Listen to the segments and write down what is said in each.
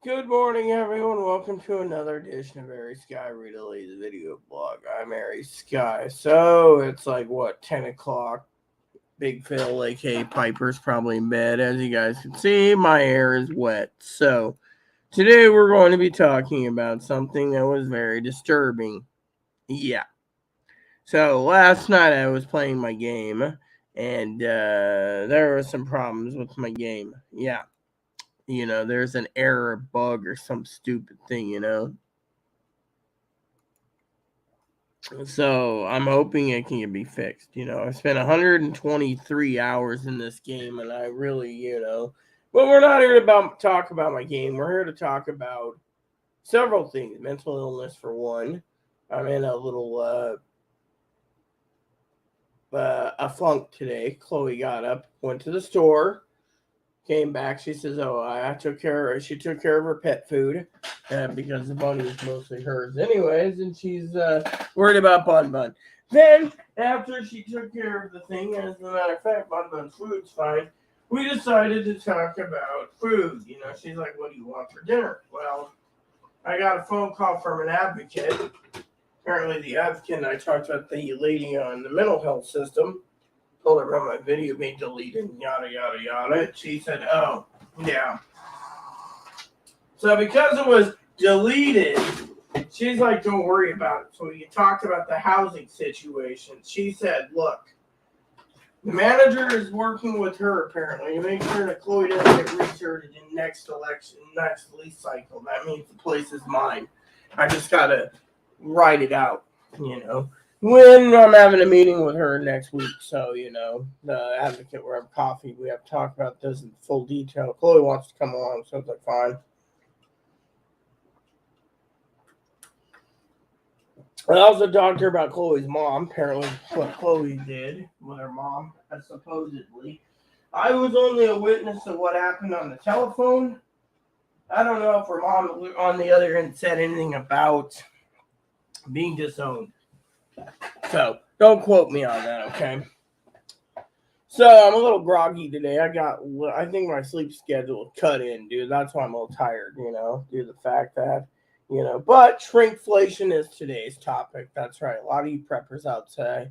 Good morning, everyone. Welcome to another edition of Airy Sky Rita Lee's video blog. I'm Airy Sky. So it's like what 10 o'clock. Big Phil, aka Piper's probably in bed. As you guys can see, my hair is wet. So today we're going to be talking about something that was very disturbing. Yeah. So last night I was playing my game, and there were some problems with my game. Yeah. There's an error, bug, or some stupid thing. So I'm hoping it can be fixed. I've spent 123 hours in this game, and I really. But we're not here to talk about my game. We're here to talk about several things. Mental illness, for one. I'm in a little a funk today. Chloe got up, went to the store, came back. She says, "Oh, I took care of." She took care of her pet food because the bunny is mostly hers, anyways, and she's worried about Bun Bun. Then, after she took care of the thing, as a matter of fact, Bun Bun's food's fine. We decided to talk about food. She's like, "What do you want for dinner?" Well, I got a phone call from an advocate. Apparently, the advocate and I talked about the lady on the mental health system. Told her about my video being deleted and yada yada yada. She said, "Oh, yeah." So because it was deleted, she's like, "Don't worry about it." So we talked about the housing situation. She said, "Look, the manager is working with her apparently to make sure that Chloe doesn't get restarted in next lease cycle. That means the place is mine. I just gotta write it out. When I'm having a meeting with her next week. So, the advocate, we're having coffee. We have to talk about this in full detail. Chloe wants to come along, so it's like, fine. I also talked to her about Chloe's mom. Apparently, what Chloe did with her mom, supposedly. I was only a witness of what happened on the telephone. I don't know if her mom on the other end said anything about being disowned. So, don't quote me on that, okay? So I'm a little groggy today. I think my sleep schedule cut in, dude. That's why I'm a little tired, due to the fact that. But shrinkflation is today's topic. That's right. A lot of you preppers out today.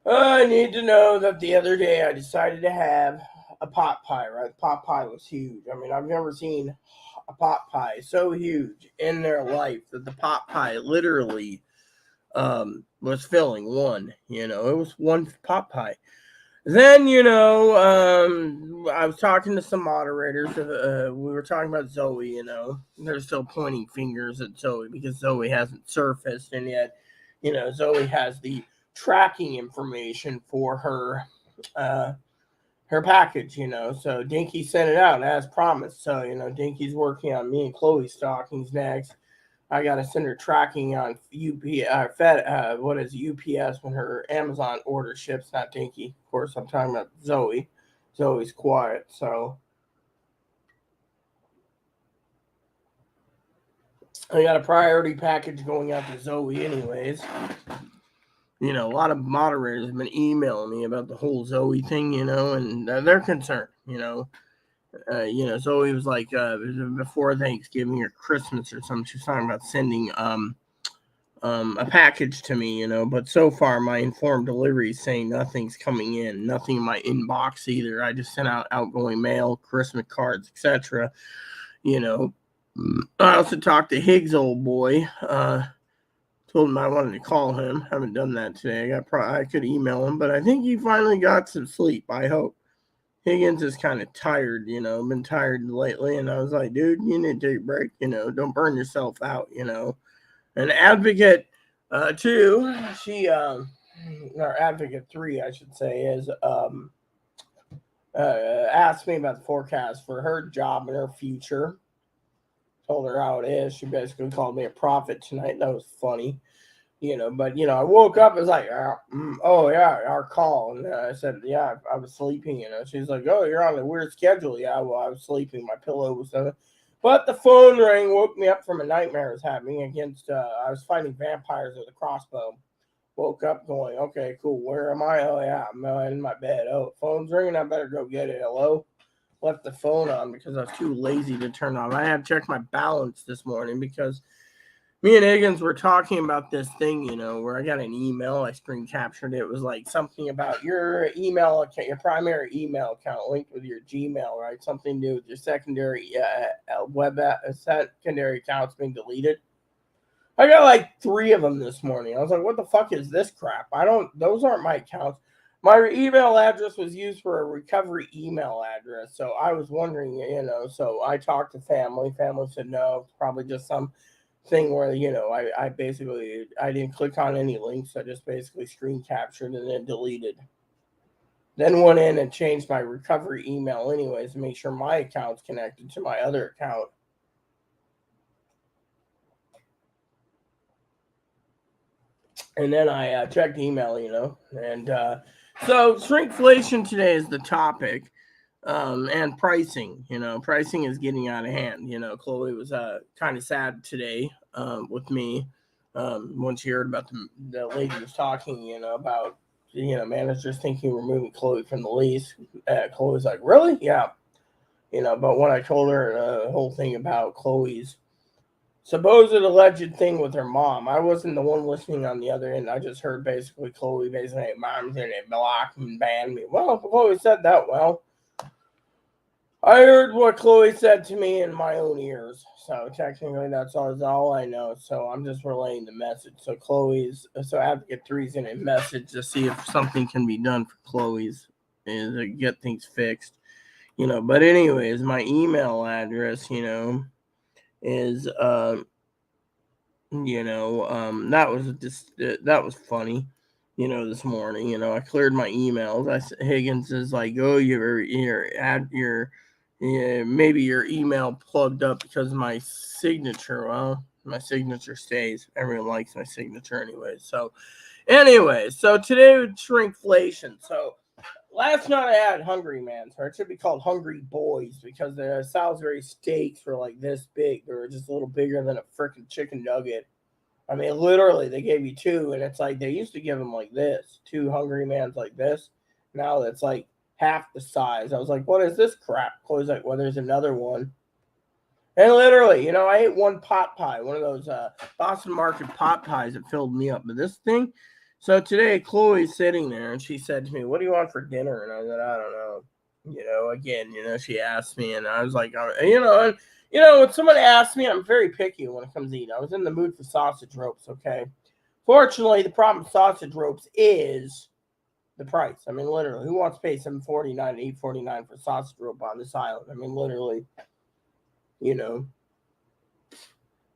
I need to know that the other day I decided to have a pot pie, right? The pot pie was huge. I mean, I've never seen a pot pie so huge in their life that the pot pie literally was filling one. It was one pot pie. Then, I was talking to some moderators. We were talking about Zoe, They're still pointing fingers at Zoe because Zoe hasn't surfaced. And yet, Zoe has the tracking information for her package. So Dinky sent it out as promised. So, Dinky's working on me and Chloe's stockings next. I gotta send her tracking on what is UPS when her Amazon order ships, not Dinky. Of course, I'm talking about Zoe. Zoe's quiet, so I got a priority package going out to Zoe, anyways. A lot of moderators have been emailing me about the whole Zoe thing, and they're concerned. Zoe was like before Thanksgiving or Christmas or something. She was talking about sending a package to me, but so far my informed delivery is saying nothing's coming in, nothing in my inbox either. I just sent out outgoing mail, Christmas cards, etc. I also talked to Higgs, old boy. Told him I wanted to call him. Haven't done that today. I could email him, but I think he finally got some sleep. I hope. Higgins is kind of tired, been tired lately, and I was like, dude, you need to take a break, don't burn yourself out, An advocate, two, or advocate three, I should say, is asked me about the forecast for her job and her future. Told her how it is. She basically called me a prophet tonight. That was funny. But I woke up. It was like, oh yeah, our call, and I said, yeah, I was sleeping. She's like, oh, you're on a weird schedule. Yeah, well, I was sleeping. My pillow was. But the phone rang, woke me up from a nightmare I was having against. I was fighting vampires with a crossbow. Woke up going, okay, cool. Where am I? Oh yeah, I'm in my bed. Oh, phone's ringing. I better go get it. Hello. left the phone on because I was too lazy to turn on. I had to check my balance this morning because me and Higgins were talking about this thing, where I got an email. I screen captured it. It was like something about your email account, your primary email account linked with your Gmail, right? Something to do with your secondary secondary accounts being deleted. I got like 3 of them this morning. I was like, what the fuck is this crap? Those aren't my accounts. My email address was used for a recovery email address. So I was wondering, so I talked to family. Family said, no, it's probably just some thing where, I basically, I didn't click on any links. I just basically screen captured and then deleted. Then went in and changed my recovery email anyways to make sure my account's connected to my other account. And then I checked email, and so shrinkflation today is the topic, and pricing. Pricing is getting out of hand. Chloe was kind of sad today with me when she heard about the lady was talking, about managers thinking we're moving Chloe from the lease. Chloe was like, really? Yeah. But when I told her the whole thing about Chloe's supposed alleged thing with her mom, I wasn't the one listening on the other end. I just heard basically Chloe hey, mom's in it, block and ban me. Well, Chloe said that. Well, I heard what Chloe said to me in my own ears. So technically that's all I know. So I'm just relaying the message. So Advocate 3's in a message to see if something can be done for Chloe's and to get things fixed. But anyways, my email address, is that was funny, this morning. I cleared my emails. Higgins is like, oh, maybe your email plugged up because of my signature. Well, my signature stays. Everyone likes my signature anyway. So today with shrinkflation. So last night I had Hungry Man's, or it should be called Hungry Boys, because the Salisbury steaks were like this big. They were just a little bigger than a freaking chicken nugget. I mean, literally, they gave you 2, and it's like they used to give them like this, 2 Hungry Man's like this. Now that's like half the size. I was like, what is this crap? Chloe's like, well, there's another one. And literally, I ate one pot pie, one of those Boston Market pot pies that filled me up. But this thing, so today Chloe's sitting there and she said to me, what do you want for dinner? And I said, I don't know. Again, she asked me and I was like, when someone asks me, I'm very picky when it comes to eating. I was in the mood for sausage ropes, okay? Fortunately, the problem with sausage ropes is the price. I mean, literally, who wants to pay $7.49 to $8.49 for sausage rope on this island? I mean, literally.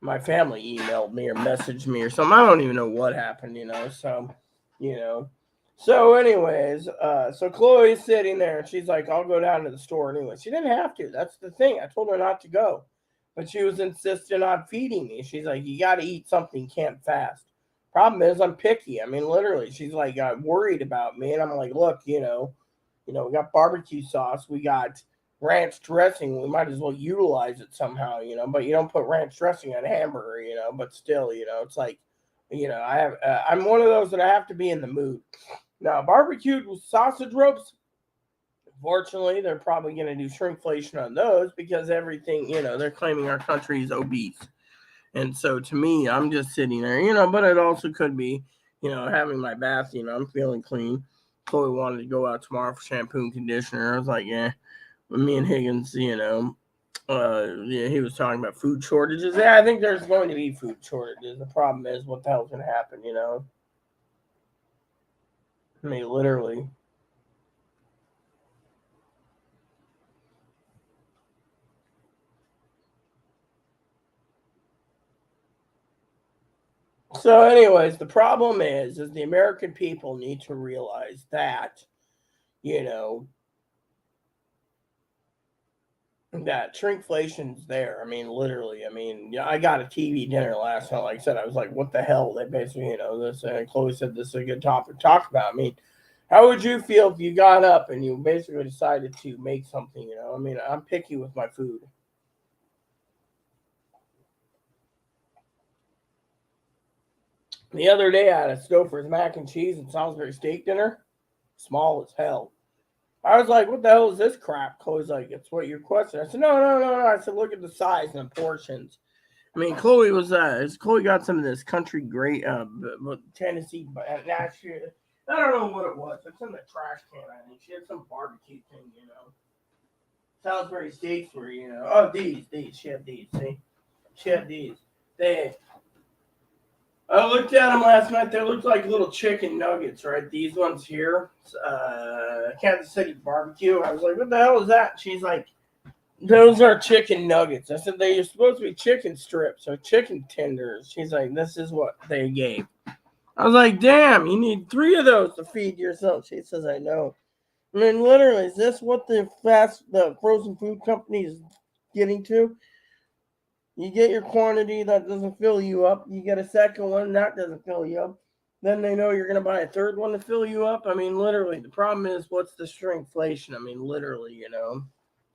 My family emailed me or messaged me or something. I don't even know what happened, So anyways, so Chloe's sitting there and she's like, I'll go down to the store anyway. She didn't have to. That's the thing. I told her not to go. But she was insisting on feeding me. She's like, you got to eat something, can't fast. Problem is, I'm picky. I mean, literally, she's like worried about me. And I'm like, look, we got barbecue sauce. We got ranch dressing. We might as well utilize it somehow, but you don't put ranch dressing on a hamburger, but still, it's like, I'm one of those that I have to be in the mood. Now, barbecued with sausage ropes, fortunately, they're probably going to do shrinkflation on those because everything, they're claiming our country is obese. And so to me, I'm just sitting there, but it also could be, having my bath, I'm feeling clean. Chloe wanted to go out tomorrow for shampoo and conditioner. I was like, yeah. Me and Higgins, he was talking about food shortages. Yeah, I think there's going to be food shortages. The problem is, what the hell's going to happen, I mean, literally. So, anyways, the problem is the American people need to realize that, that shrinkflation's there. I mean, literally. I mean, I got a TV dinner last night. Like I said, I was like, what the hell? They basically, this, and Chloe said this is a good topic to talk about. I mean, how would you feel if you got up and you basically decided to make something, I mean, I'm picky with my food. The other day I had a Stouffer's mac and cheese and Salisbury steak dinner. Small as hell. I was like, what the hell is this crap? Chloe's like, it's what your question. I said, no. I said, look at the size and the portions. I mean, Chloe was Chloe got some of this country great Tennessee Nashville. I don't know what it was. It's in the trash can. I think she had some barbecue thing, Salisbury steaks were, Oh, these. She had these. See, she had these. They. I looked at them last night. They looked like little chicken nuggets, right? These ones here, Kansas City barbecue. I was like, what the hell is that? She's like, those are chicken nuggets. I said, they're supposed to be chicken strips or chicken tenders. She's like, this is what they gave. I was like, damn, you need 3 of those to feed yourself. She says, I know. I mean, literally, is this what the frozen food company is getting to? You get your quantity that doesn't fill you up. You get a second one that doesn't fill you up. Then they know you're going to buy a third one to fill you up. I mean, literally, the problem is what's the shrinkflation? I mean, literally,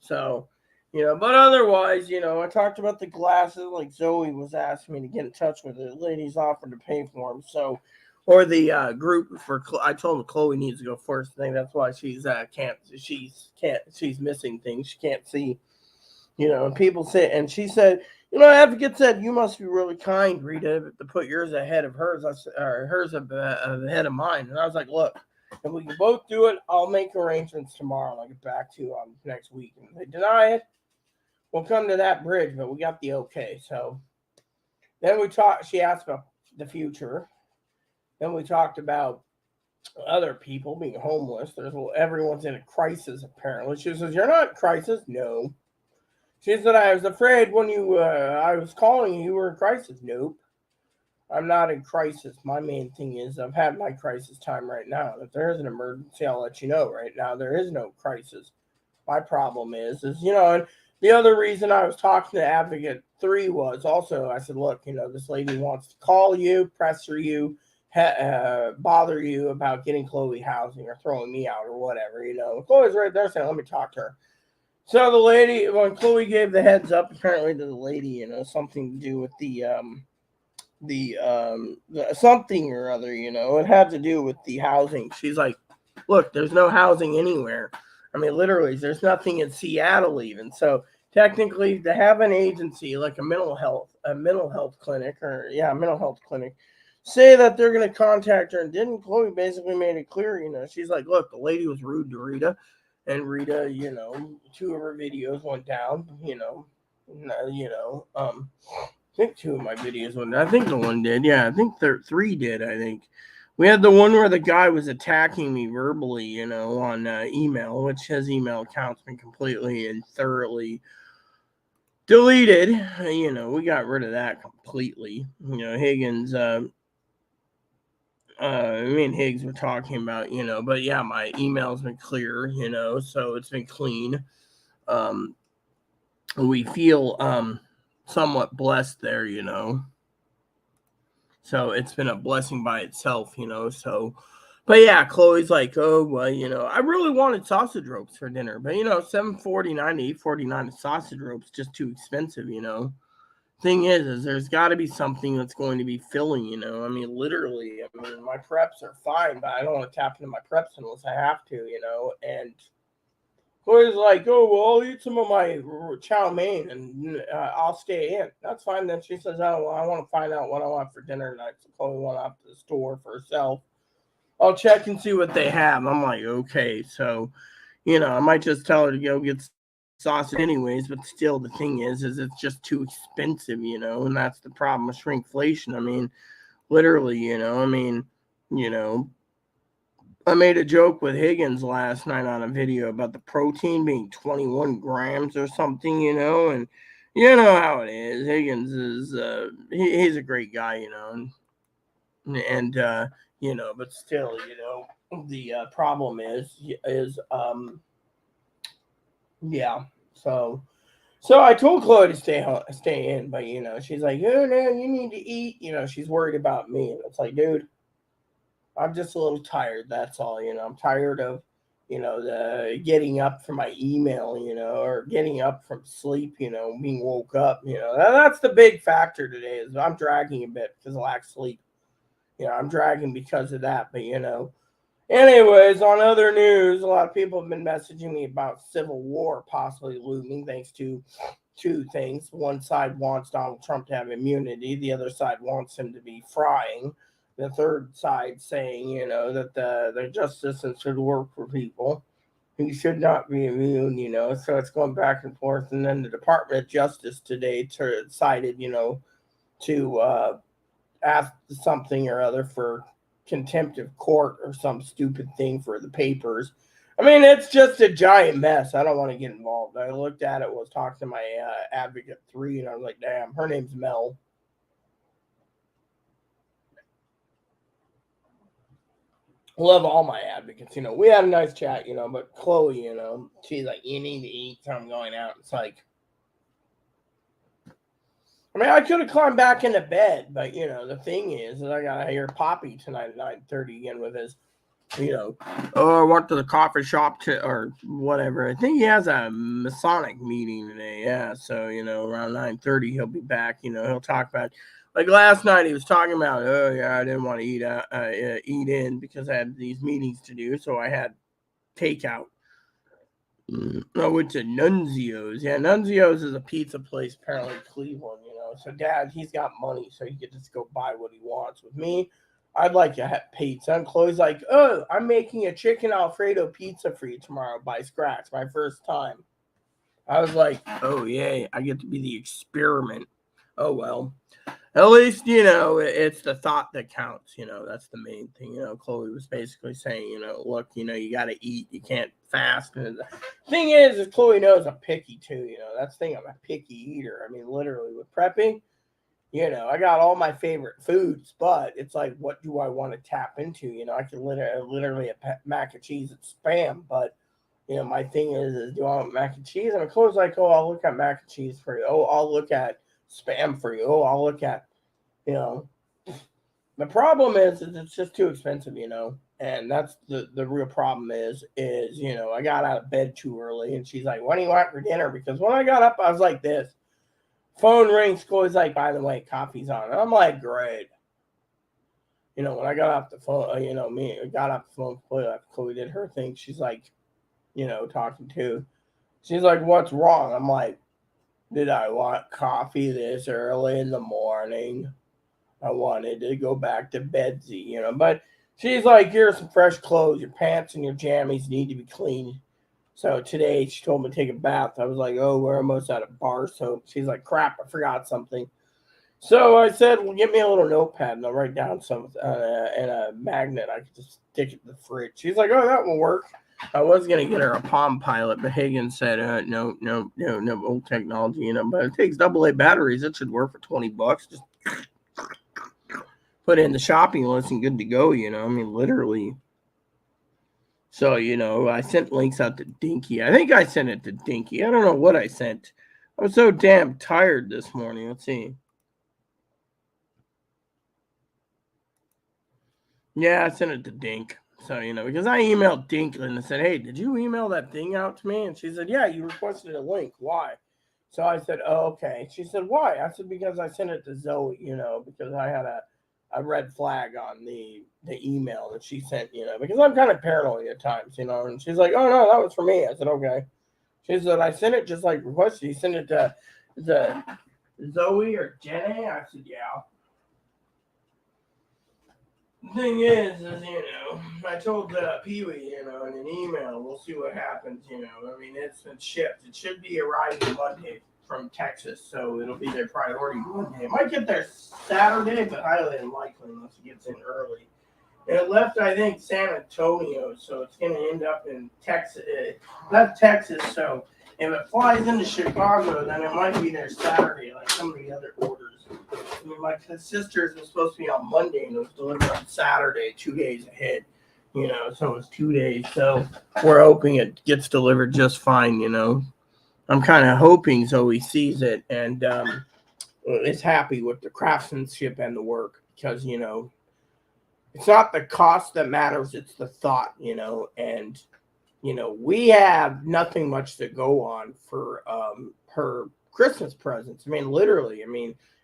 So, but otherwise, I talked about the glasses. Like Zoe was asking me to get in touch with her. The lady's offered to pay for them. So, or the group for. I told her Chloe needs to go first. I think that's why she's she's missing things. She can't see. And people say, and she said, advocate said, you must be really kind, Rita, to put yours ahead of hers, or hers ahead of mine. And I was like, look, if we can both do it, I'll make arrangements tomorrow and I'll get back to you on next week. And if they deny it, we'll come to that bridge, but we got the okay. So then she asked about the future. Then we talked about other people being homeless. Everyone's in a crisis, apparently. She says, you're not in crisis? No. She said, I was afraid when I was calling you were in crisis. Nope. I'm not in crisis. My main thing is I've had my crisis time right now. If there is an emergency, I'll let you know. Right now, there is no crisis. My problem is, and the other reason I was talking to Advocate 3 was also, I said, look, this lady wants to call you, pressure you, bother you about getting Chloe housing or throwing me out or whatever. Chloe's right there saying, let me talk to her. So the lady, when Chloe gave the heads up, apparently to the lady, something to do with the something or other, it had to do with the housing. She's like, look, there's no housing anywhere. I mean, literally, there's nothing in Seattle even. So technically, to have an agency like a mental health clinic, say that they're going to contact her, and didn't Chloe basically made it clear, she's like, look, the lady was rude to Rita. And Rita, 2 of her videos went down, I think 2 of my videos went down. I think the one did. Yeah, I think 3 did, I think. We had the one where the guy was attacking me verbally, on email, which his email account's been completely and thoroughly deleted. We got rid of that completely. Higgins, me and Higgs were talking about, but yeah, my email's been clear, so it's been clean. We feel somewhat blessed there, so it's been a blessing by itself, so. But yeah, Chloe's like, oh well, I really wanted sausage ropes for dinner, but $7.49 to $8.49 sausage ropes just too expensive, Thing is there's got to be something that's going to be filling, I mean, literally, I mean, my preps are fine, but I don't want to tap into my preps unless I have to, and Chloe's like, oh, well, I'll eat some of my chow mein and I'll stay in. That's fine. Then she says, oh, well, I want to find out what I want for dinner tonight. So Chloe went up to the store for herself. I'll check and see what they have. I'm like, okay. So, I might just tell her to go get sausage anyways, but still the thing is it's just too expensive, and that's the problem with shrinkflation. I mean, literally, I made a joke with Higgins last night on a video about the protein being 21 grams or something, and you know how it is. Higgins is he's a great guy, and but still, the problem is yeah. So I told Chloe to stay in, but she's like, oh no, you need to eat. She's worried about me, and it's like, dude, I'm just a little tired. That's all. I'm tired of, the getting up from my email, or getting up from sleep, being woke up. That's the big factor today is I'm dragging a bit because of lack of sleep. I'm dragging because of that, but Anyways, on other news, a lot of people have been messaging me about civil war possibly looming thanks to two things. One side wants Donald Trump to have immunity, the other side wants him to be frying. The third side saying, that the justice system should work for people. He should not be immune. So it's going back and forth. And then the Department of Justice today decided, to ask something or other for contempt of court or some stupid thing for the papers. I mean, it's just a giant mess. I don't want to get involved. I looked at it, was talking to my advocate 3, and I was like, damn, her name's Mel. Love all my advocates. We had a nice chat, but Chloe, she's like, you need to eat, so I'm going out. It's like, I mean, I could have climbed back into bed, but, the thing is I got to hear Poppy tonight at 9:30 again with his, I went to the coffee shop or whatever. I think he has a Masonic meeting today. Yeah. So, around 9:30, he'll be back. He'll talk about, like last night, he was talking about, oh, yeah, I didn't want to eat in because I had these meetings to do. So I had takeout. I went to Nunzio's. Yeah, Nunzio's is a pizza place, apparently Cleveland, So Dad, he's got money, so he could just go buy what he wants. With me, I'd like to have pizza. And Chloe's like, oh, I'm making a chicken Alfredo pizza for you tomorrow by scratch, my first time. I was like, oh, yay, I get to be the experiment. Oh, well. At least, it's the thought that counts. That's the main thing. Chloe was basically saying, look, you got to eat. You can't fast. And the thing is Chloe knows I'm picky too. That's the thing. I'm a picky eater. I mean, literally with prepping, I got all my favorite foods, but it's like, what do I want to tap into? I can literally a mac and cheese and spam, but my thing is do I want mac and cheese? And Chloe's like, oh, I'll look at mac and cheese for you. Oh, I'll look at spam for you. Oh, I'll look at, the problem is it's just too expensive, and that's the real problem is, I got out of bed too early, and she's like, what do you want for dinner? Because when I got up, I was like this. Phone rings, Chloe's like, by the way, coffee's on. And I'm like, great. When I got off the phone, I got off the phone, Chloe did her thing. She's like, talking to. She's like, what's wrong? I'm like, did I want coffee this early in the morning? I wanted to go back to bedsy, but she's like, here's some fresh clothes. Your pants and your jammies need to be clean. So today she told me to take a bath. I was like, oh, we're almost out of bar soap. She's like, crap, I forgot something. So I said, well, get me a little notepad and I'll write down some and a magnet. I could just stick it in the fridge. She's like, oh, that will work. I was going to get her a Palm Pilot, but Higgins said, no, old technology, but it takes AA batteries. It should work for $20. Just put it in the shopping list and good to go, I mean, literally. So, I sent links out to Dinky. I think I sent it to Dinky. I don't know what I sent. I was so damn tired this morning. Let's see. Yeah, I sent it to Dink. So, because I emailed Dink and I said, hey, did you email that thing out to me? And she said, yeah, you requested a link. Why? So I said, oh, okay. She said, why? I said, because I sent it to Zoe, because I had a red flag on the email that she sent, because I'm kind of paranoid at times, and she's like, oh, no, that was for me. I said, okay. She said, I sent it just like requested. You sent it to Zoe or Jenny? I said, yeah. The thing is, I told Pee-wee, in an email, we'll see what happens, I mean, it's been shipped. It should be arriving Monday from Texas, so it'll be their priority Monday. It might get there Saturday, but highly unlikely unless it gets in early. And it left, I think, San Antonio, so it's going to end up in Texas. Left Texas, so if it flies into Chicago, then it might be there Saturday, like some of the other orders. I mean, my sister's was supposed to be on Monday, and it was delivered on Saturday, 2 days ahead. So it was 2 days. So we're hoping it gets delivered just fine, I'm kind of hoping Zoe sees it and is happy with the craftsmanship and the work because, it's not the cost that matters, it's the thought, and, we have nothing much to go on for her Christmas presents. I mean, literally,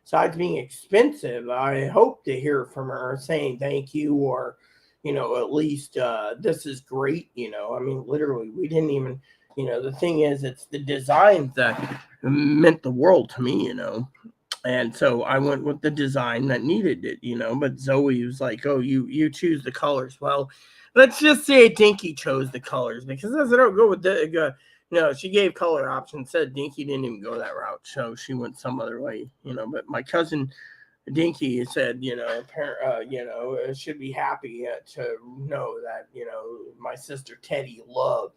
besides being expensive, I hope to hear from her saying thank you or, at least this is great. I mean, literally, we didn't even, the thing is, it's the designs that meant the world to me. And so I went with the design that needed it. But Zoe was like, "Oh, you choose the colors." Well, let's just say Dinky chose the colors because I said, "Oh, go with the." She gave color options. Said Dinky didn't even go that route, so she went some other way. But my cousin Dinky said, should be happy to know that my sister Teddy loves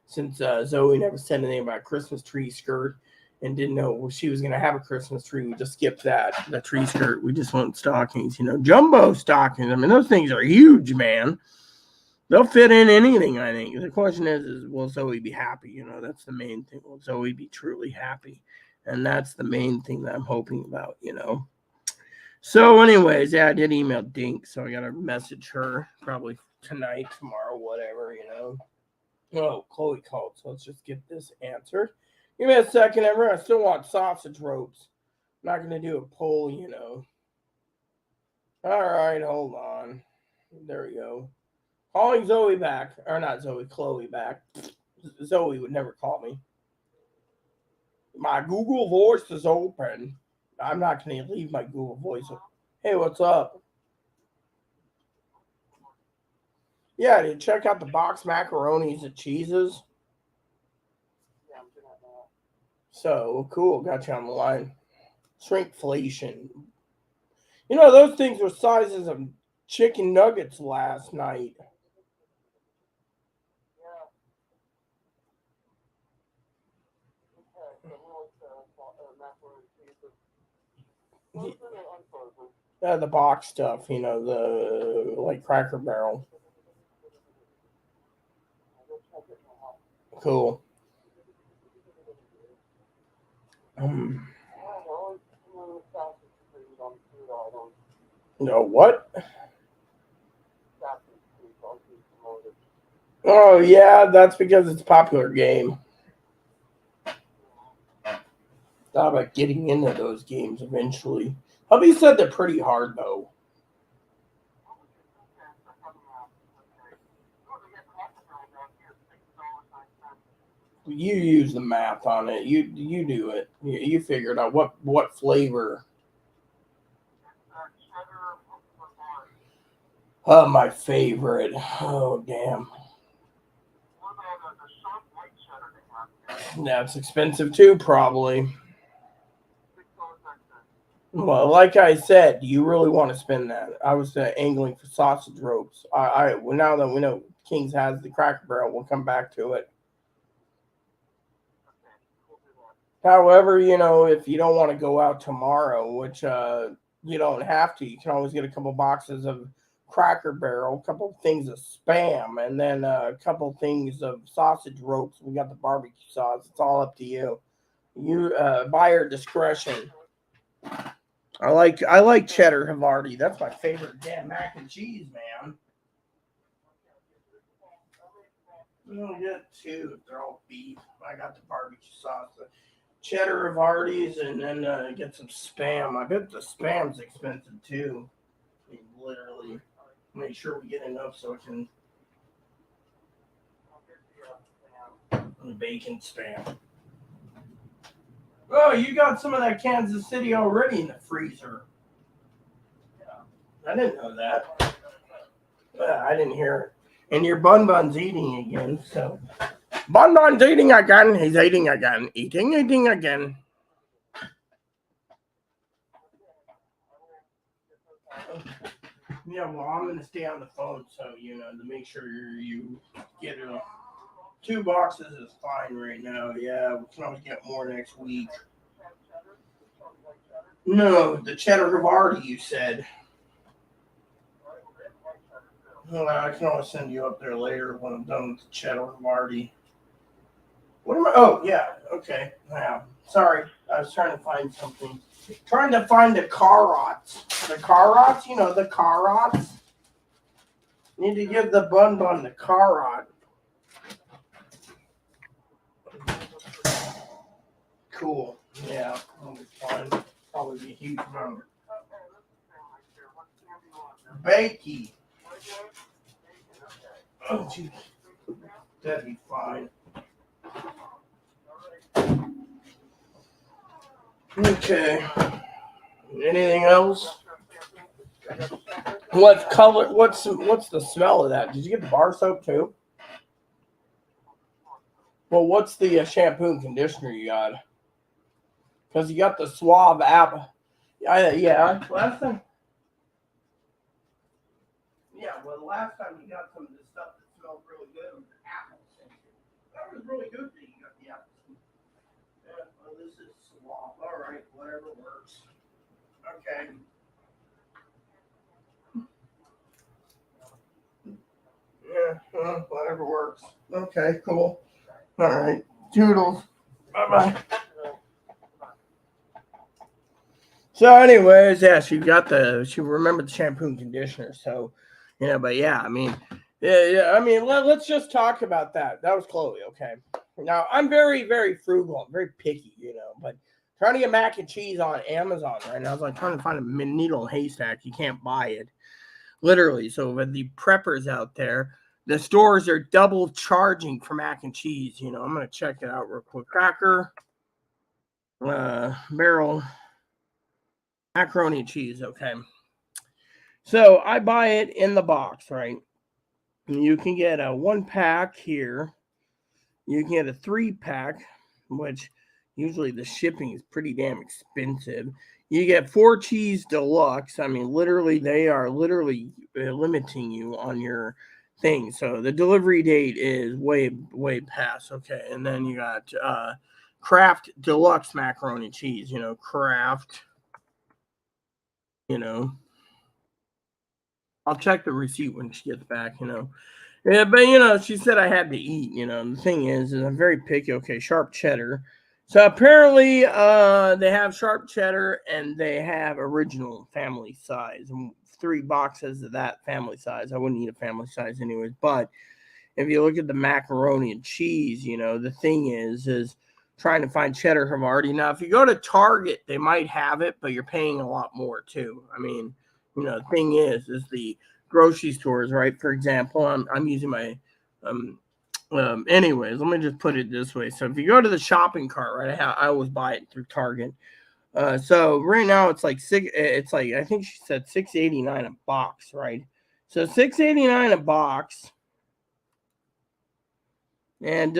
since Zoe never said anything about Christmas tree skirt and didn't know she was going to have a Christmas tree. We just skipped the tree skirt. We just want stockings, jumbo stockings. I mean, those things are huge, man. They'll fit in anything, I think. The question is will Zoe be happy? That's the main thing. Will Zoe be truly happy? And that's the main thing that I'm hoping about. So, anyways, yeah, I did email Dink, so I got to message her probably tonight, tomorrow, whatever. Oh, Chloe called, so let's just get this answered. Give me a second, everyone. I still want sausage ropes. I'm not going to do a poll. All right, hold on. There we go. Calling Zoe back. Or not Zoe, Chloe back. Zoe would never call me. My Google Voice is open. I'm not going to leave my Google Voice. Hey, what's up? Yeah, did you check out the box macaronis and cheeses? So, cool. Got you on the line. Shrinkflation. Those things were sizes of chicken nuggets last night. The box stuff, the like Cracker Barrel. Cool. No, what? Oh, yeah, that's because it's a popular game. Thought about getting into those games eventually. Hubby said they're pretty hard, though. You use the math on it. You do it. You figured out what flavor. Oh, my favorite. Oh, damn. That's expensive too, probably. Well, like I said, do you really want to spend that? I was angling for sausage ropes. Well, now that we know King's has the Cracker Barrel, we'll come back to it. However, if you don't want to go out tomorrow, which you don't have to, you can always get a couple boxes of Cracker Barrel, a couple things of Spam, and then a couple things of sausage ropes. We got the barbecue sauce. It's all up to you. You buyer discretion. I like cheddar Havarti. That's my favorite damn mac and cheese, man. I'll get two. They're all beef. I got the barbecue sauce, the cheddar Havartis, and then get some Spam. I bet the Spam's expensive too. I mean, literally. Make sure we get enough so it can bacon Spam. Oh, you got some of that Kansas City already in the freezer. I didn't know that. I didn't hear it. And your Bun's eating again, so. Bun's eating again. He's eating again. Eating again. Yeah, well, I'm going to stay on the phone, so, to make sure you get it. 2 boxes is fine right now. Yeah, we can always get more next week. No, the cheddar Havarti, you said. Well, I can always send you up there later when I'm done with the cheddar Havarti. What am I? Oh, yeah. Okay. Yeah. Sorry. I was trying to find something. Trying to find the carrots. The carrots? The carrots? Need to give the Bun the carrot. Cool. Yeah. That'll be fine. Probably be a huge amount. Bakey. Oh, geez. That'd be fine. Okay. Anything else? What color? What's the smell of that? Did you get the bar soap too? Well, what's the shampoo and conditioner you got? Because you got the Suave app. Yeah. Last time. Yeah. Well, last time you got some of the stuff that smelled really good was the apple scented. That was really good that you got the apple. Yeah. Well, this is Suave. All right. Whatever works. Okay. Yeah. Whatever works. Okay. Cool. All right. Toodles. Bye bye. So, anyways, yeah, she remembered the shampoo and conditioner. So, but yeah, I mean, yeah. I mean, let's just talk about that. That was Chloe, okay? Now, I'm very, very frugal. I'm very picky, but trying to get mac and cheese on Amazon right now. I was like trying to find a needle in a haystack. You can't buy it, literally. So, with the preppers out there, the stores are double charging for mac and cheese. I'm gonna check it out real quick. Cracker, barrel. Macaroni and cheese, okay. So I buy it in the box, right? You can get a 1-pack here. You can get a 3-pack, which usually the shipping is pretty damn expensive. You get 4 cheese deluxe. I mean, literally, they are literally limiting you on your thing. So the delivery date is way, way past. Okay. And then you got Kraft deluxe macaroni and cheese, Kraft, you know. I'll check the receipt when she gets back. Yeah, but she said I had to eat. The thing is I'm very picky. Okay, sharp cheddar. So apparently, they have sharp cheddar and they have original family size, and 3 boxes of that family size. I wouldn't eat a family size anyways. But if you look at the macaroni and cheese, the thing is trying to find cheddar from already. Now, if you go to Target, they might have it, but you're paying a lot more too. I mean, the thing is the grocery stores, right? For example, I'm using my anyways, let me just put it this way. So if you go to the shopping cart, right, I always buy it through Target. So right now it's like I think she said $6.89 a box, right? So $6.89 a box. And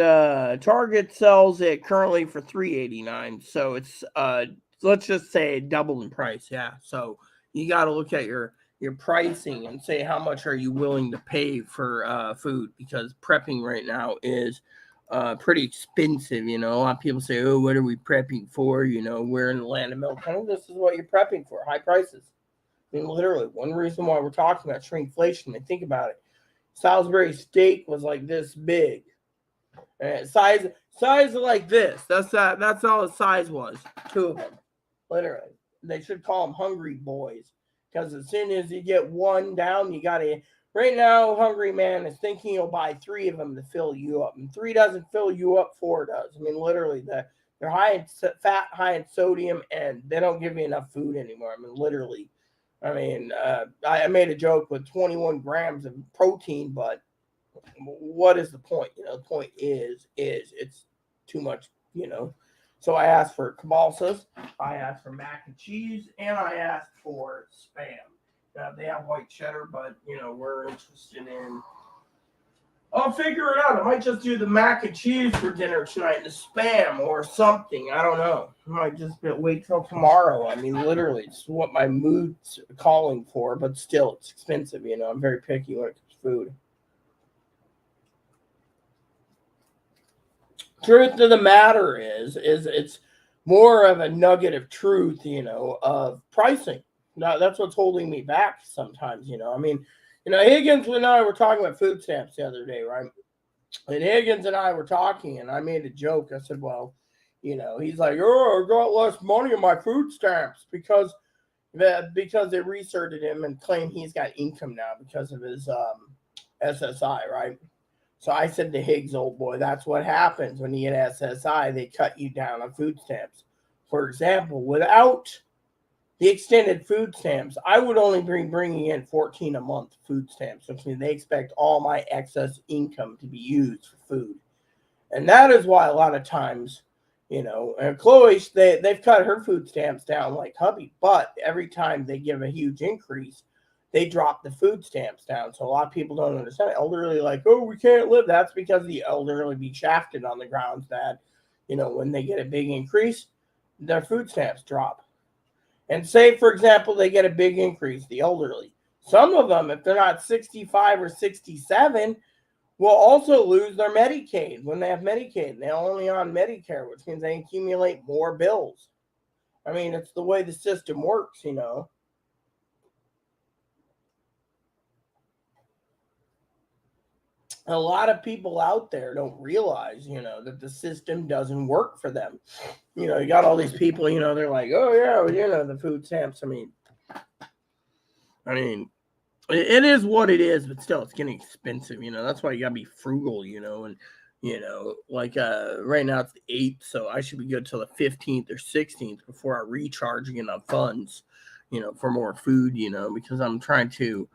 Target sells it currently for $3.89. So it's let's just say double in price. Yeah. So you got to look at your pricing and say how much are you willing to pay for food, because prepping right now is pretty expensive. A lot of people say, "Oh, what are we prepping for?" We're in the land of milk. This is what you're prepping for: high prices. I mean, literally, one reason why we're talking about shrinkflation. I think about it. Salisbury steak was like this big. Size like this. That's all the size was. 2 of them, literally. They should call them hungry boys, because as soon as you get one down, you gotta. Right now, hungry man is thinking he'll buy 3 of them to fill you up, and 3 doesn't fill you up. 4 does. I mean, literally, they're high in fat, high in sodium, and they don't give you enough food anymore. I mean, literally. I mean, I made a joke with 21 grams of protein, but what is the point? The point is it's too much. So I asked for cabalsas, I asked for mac and cheese, and I asked for spam. They have white cheddar, but we're interested in. I'll figure it out. I might just do the mac and cheese for dinner tonight, the spam or something. I don't know. I might just wait till tomorrow. I mean, literally, it's what my mood's calling for, but still, it's expensive. I'm very picky when it comes to food. Truth of the matter is it's more of a nugget of truth, of pricing. Now that's what's holding me back sometimes. I mean, Higgins and I were talking about food stamps the other day, right? And Higgins and I were talking, and I made a joke. I said, well, he's like, oh, I got less money in my food stamps because they researched him and claim he's got income now because of his SSI, right? So I said to Higgs, old boy, that's what happens when you get SSI. They cut you down on food stamps. For example, without the extended food stamps, I would only be bringing in 14 a month food stamps, which means they expect all my excess income to be used for food. And that is why a lot of times, and Chloe, they've cut her food stamps down like hubby, but every time they give a huge increase, they drop the food stamps down. So a lot of people don't understand. Elderly like, oh, we can't live. That's because the elderly be shafted on the grounds that, when they get a big increase, their food stamps drop. And say, for example, they get a big increase, the elderly. Some of them, if they're not 65 or 67, will also lose their Medicaid when they have Medicaid. They're only on Medicare, which means they accumulate more bills. I mean, it's the way the system works, A lot of people out there don't realize, that the system doesn't work for them. You got all these people, they're like, oh, yeah, well, the food stamps. I mean, it is what it is, but still, it's getting expensive. That's why you gotta be frugal. And like right now it's the 8th, so I should be good till the 15th or 16th before I recharge enough funds, for more food. Because I'm trying to,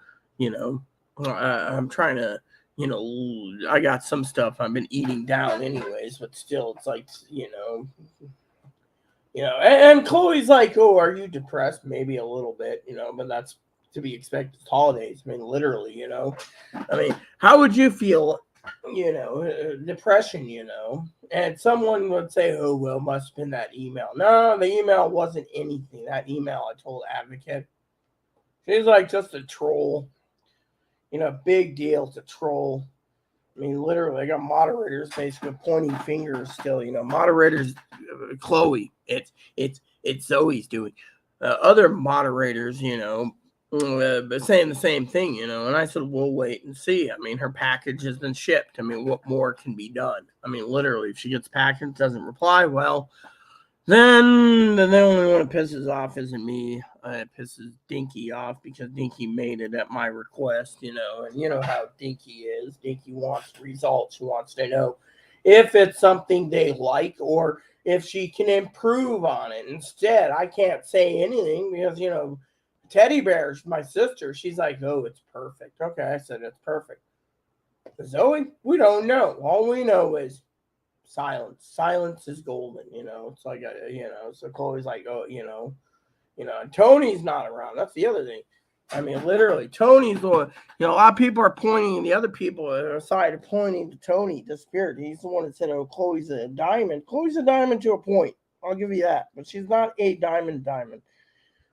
I'm trying to. I got some stuff I've been eating down anyways, but still, it's like, and Chloe's like, oh, are you depressed? Maybe a little bit, but that's to be expected. Holidays. I mean, literally, I mean, how would you feel, depression, and someone would say, oh, well, must have been that email. No, the email wasn't anything. That email I told Advocate, she's like just a troll, big deal. It's a troll. I mean, literally, I got moderators basically pointing fingers still. Moderators, Chloe. It's Zoe's doing. Other moderators, but saying the same thing, And I said, we'll wait and see. I mean, her package has been shipped. I mean, what more can be done? I mean, literally, if she gets packaged, doesn't reply, well, then the only one that pisses off isn't me. It pisses Dinky off because Dinky made it at my request, and you know how Dinky is. Dinky wants results. She wants to know if it's something they like or if she can improve on it. Instead, I can't say anything because, Teddy Bear, my sister, she's like, oh, it's perfect. Okay, I said it's perfect. Zoe, we don't know. All we know is silence. Silence is golden, It's like, so Chloe's like, oh, Tony's not around. That's the other thing. I mean, literally, Tony's the one, a lot of people are pointing, the other people aside are pointing to Tony, the spirit. He's the one that said, oh, Chloe's a diamond. Chloe's a diamond to a point. I'll give you that. But she's not a diamond.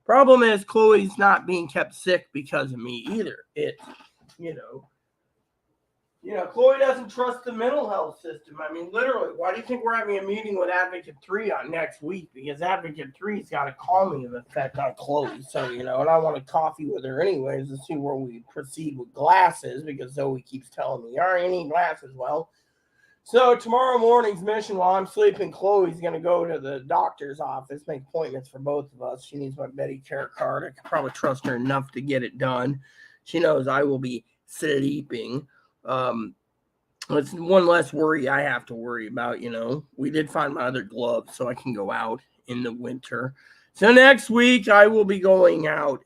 Problem is, Chloe's not being kept sick because of me either. It's, Chloe doesn't trust the mental health system. I mean, literally, why do you think we're having a meeting with Advocate 3 on next week? Because Advocate 3's got a calming effect on Chloe. So, and I want a coffee with her anyways to see where we proceed with glasses because Zoe keeps telling me, are any glasses? Well, so tomorrow morning's mission while I'm sleeping, Chloe's going to go to the doctor's office, make appointments for both of us. She needs my Medicare card. I could probably trust her enough to get it done. She knows I will be sleeping. It's one less worry I have to worry about, We did find my other gloves so I can go out in the winter. So next week I will be going out,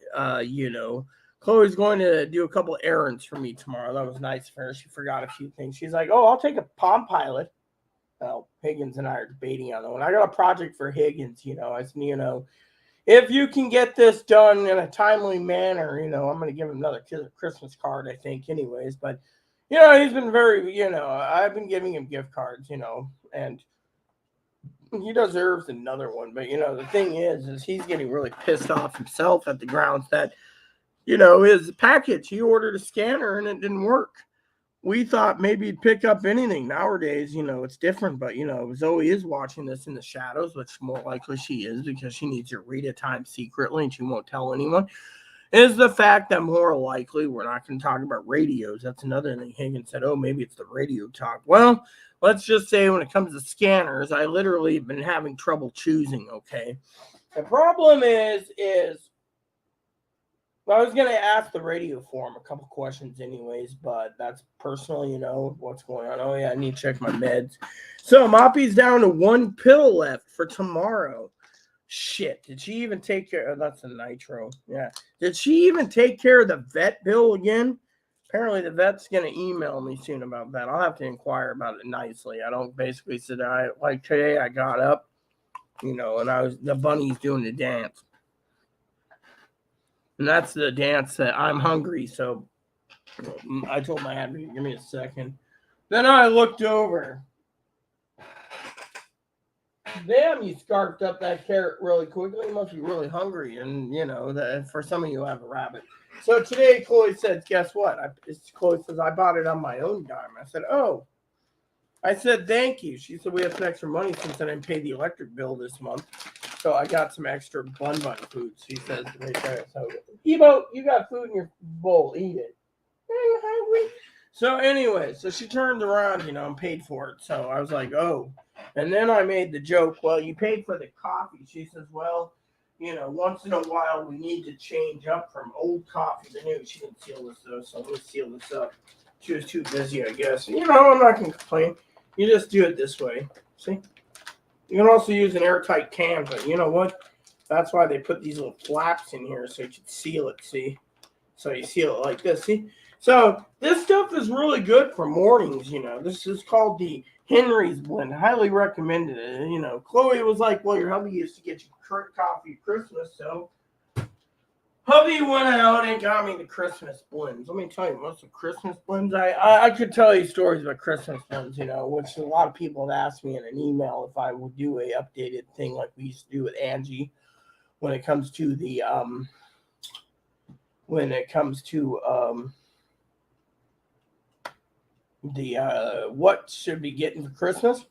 Chloe's going to do a couple errands for me tomorrow. That was nice for her. She forgot a few things. She's like, oh, I'll take a Palm Pilot. Well, Higgins and I are debating on that one. I got a project for Higgins, I said, if you can get this done in a timely manner, I'm going to give him another Christmas card, I think, anyways. But, he's been very, I've been giving him gift cards, and he deserves another one. But, the thing is he's getting really pissed off himself at the grounds that, his package, he ordered a scanner and it didn't work. We thought maybe he'd pick up anything. Nowadays, it's different. But, Zoe is watching this in the shadows, which more likely she is because she needs her Rita time secretly and she won't tell anyone. Is the fact that more likely we're not going to talk about radios. That's another thing. Higgins said, oh, maybe it's the radio talk. Well, let's just say when it comes to scanners, I literally have been having trouble choosing, okay? The problem is well, I was going to ask the radio forum a couple questions anyways, but that's personal, what's going on. Oh, yeah, I need to check my meds. So Moppy's down to one pill left for tomorrow. Shit, did she even take care of that's a nitro? Yeah. Did she even take care of the vet bill again? Apparently the vet's gonna email me soon about that. I'll have to inquire about it nicely. I don't basically said like today I got up, and the bunny's doing the dance. And that's the dance that I'm hungry, so I told my advocate, give me a second. Then I looked over. Damn, you scarfed up that carrot really quickly. You must be really hungry. And, that for some of you, have a rabbit. So today, Chloe said, guess what? Chloe says, I bought it on my own dime. I said, oh. I said, thank you. She said, we have some extra money since I didn't pay the electric bill this month. So I got some extra bun food. She says, so, Ebo, you got food in your bowl. Eat it. I'm hungry. So anyway, so she turned around, and paid for it. So I was like, oh. And then I made the joke, well, you paid for the coffee. She says, well, once in a while we need to change up from old coffee to new. She didn't seal this though, so let me seal this up. She was too busy, I guess. I'm not going to complain. You just do it this way. See? You can also use an airtight can, but you know what? That's why they put these little flaps in here so you can seal it, see? So you seal it like this, see? So this stuff is really good for mornings, This is called the Henry's blend. Highly recommended it. Chloe was like, well, your hubby used to get you coffee at Christmas, so hubby went out and got me the Christmas blends. Let me tell you, most of Christmas blends, I could tell you stories about Christmas blends, which a lot of people have asked me in an email if I would do a updated thing like we used to do with Angie when it comes to the what should be getting for Christmas.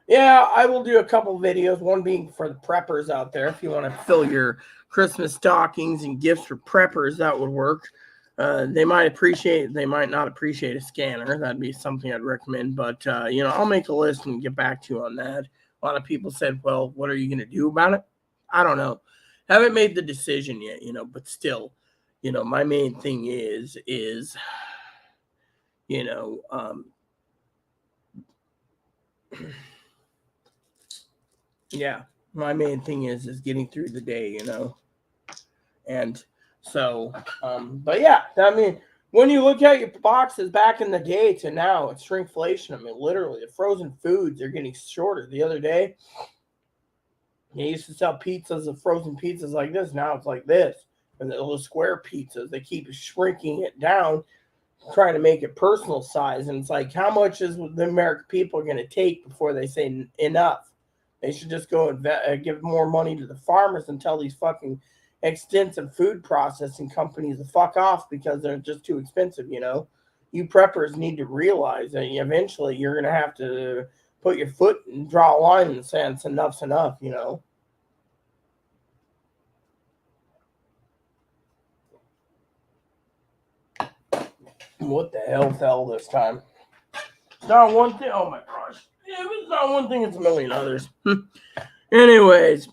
Yeah, I will do a couple videos, one being for the preppers out there. If you want to fill your Christmas stockings and gifts for preppers, that would work. They might appreciate, they might not appreciate a scanner. That'd be something I'd recommend. But, I'll make a list and get back to you on that. A lot of people said, well, what are you going to do about it? I don't know. Haven't made the decision yet, but still, my main thing is yeah, my main thing is getting through the day, and so, but yeah, I mean, when you look at your boxes back in the day to now, it's shrinkflation. I mean, literally, the frozen foods are getting shorter. The other day, they used to sell pizzas and frozen pizzas like this. Now it's like this, and the little square pizzas, they keep shrinking it down, trying to make it personal size. And it's like, how much is the American people going to take before they say enough? They should just go and give more money to the farmers and tell these fucking extensive food processing companies to fuck off because they're just too expensive, You preppers need to realize that eventually you're going to have to put your foot and draw a line and say enough's enough, What the hell fell this time? It's not one thing. Oh my gosh. Yeah, it's not one thing, it's a million others. Anyways.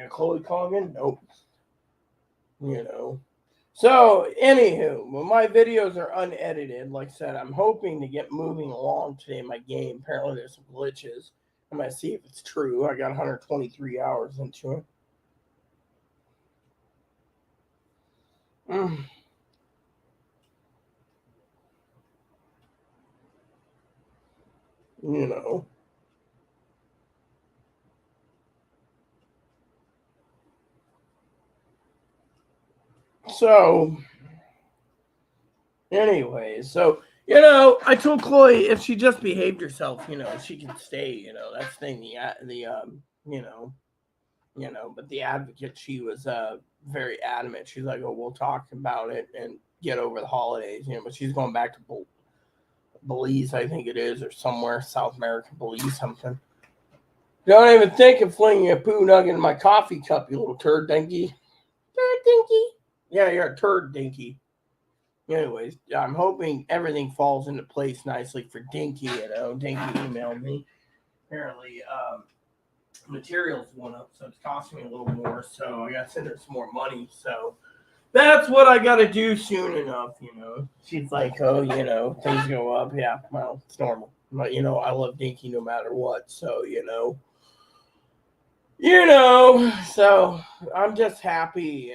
Chloe Coggin? Nope. So, anywho, when my videos are unedited, like I said, I'm hoping to get moving along today in my game. Apparently, there's some glitches. I'm going to see if it's true. I got 123 hours into it. So, anyways, I told Chloe if she just behaved herself, she can stay, that's the thing. But the advocate, she was very adamant. She's like, oh, we'll talk about it and get over the holidays, but she's going back to Belize, I think it is, or somewhere, South America, Belize, something. Don't even think of flinging a poo nugget in my coffee cup, you little turd dinky. Turd dinky. Yeah, you're a turd dinky. Anyways, I'm hoping everything falls into place nicely for Dinky. Dinky emailed me. Apparently, materials went up, so it's costing me a little more. So I got to send her some more money. So that's what I got to do soon enough. She's like, oh, things go up. Yeah, well, it's normal. But I love Dinky no matter what. So So I'm just happy,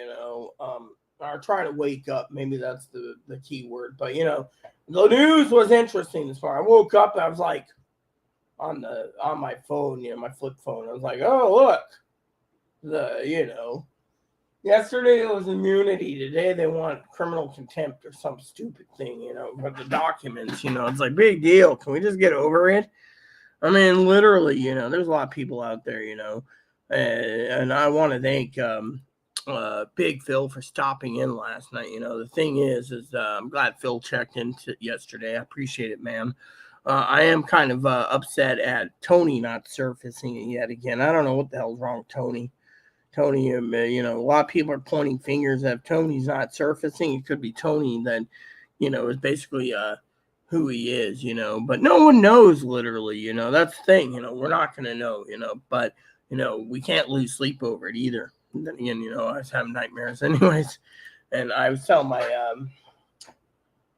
or trying to wake up. Maybe that's the key word. But the news was interesting this morning. I woke up and I was like on my phone, my flip phone. I was like, oh look, yesterday it was immunity. Today they want criminal contempt or some stupid thing, but the documents, it's like big deal. Can we just get over it? I mean, literally, there's a lot of people out there, and I want to thank Big Phil for stopping in last night. The thing is I'm glad Phil checked in yesterday. I appreciate it, man. I am kind of upset at Tony not surfacing it yet again. I don't know what the hell's wrong with Tony. Tony, a lot of people are pointing fingers at Tony's not surfacing. It could be Tony that, is basically who he is, but no one knows literally, that's the thing, we're not going to know, but, we can't lose sleep over it either. And then again, I was having nightmares anyways. And I was telling my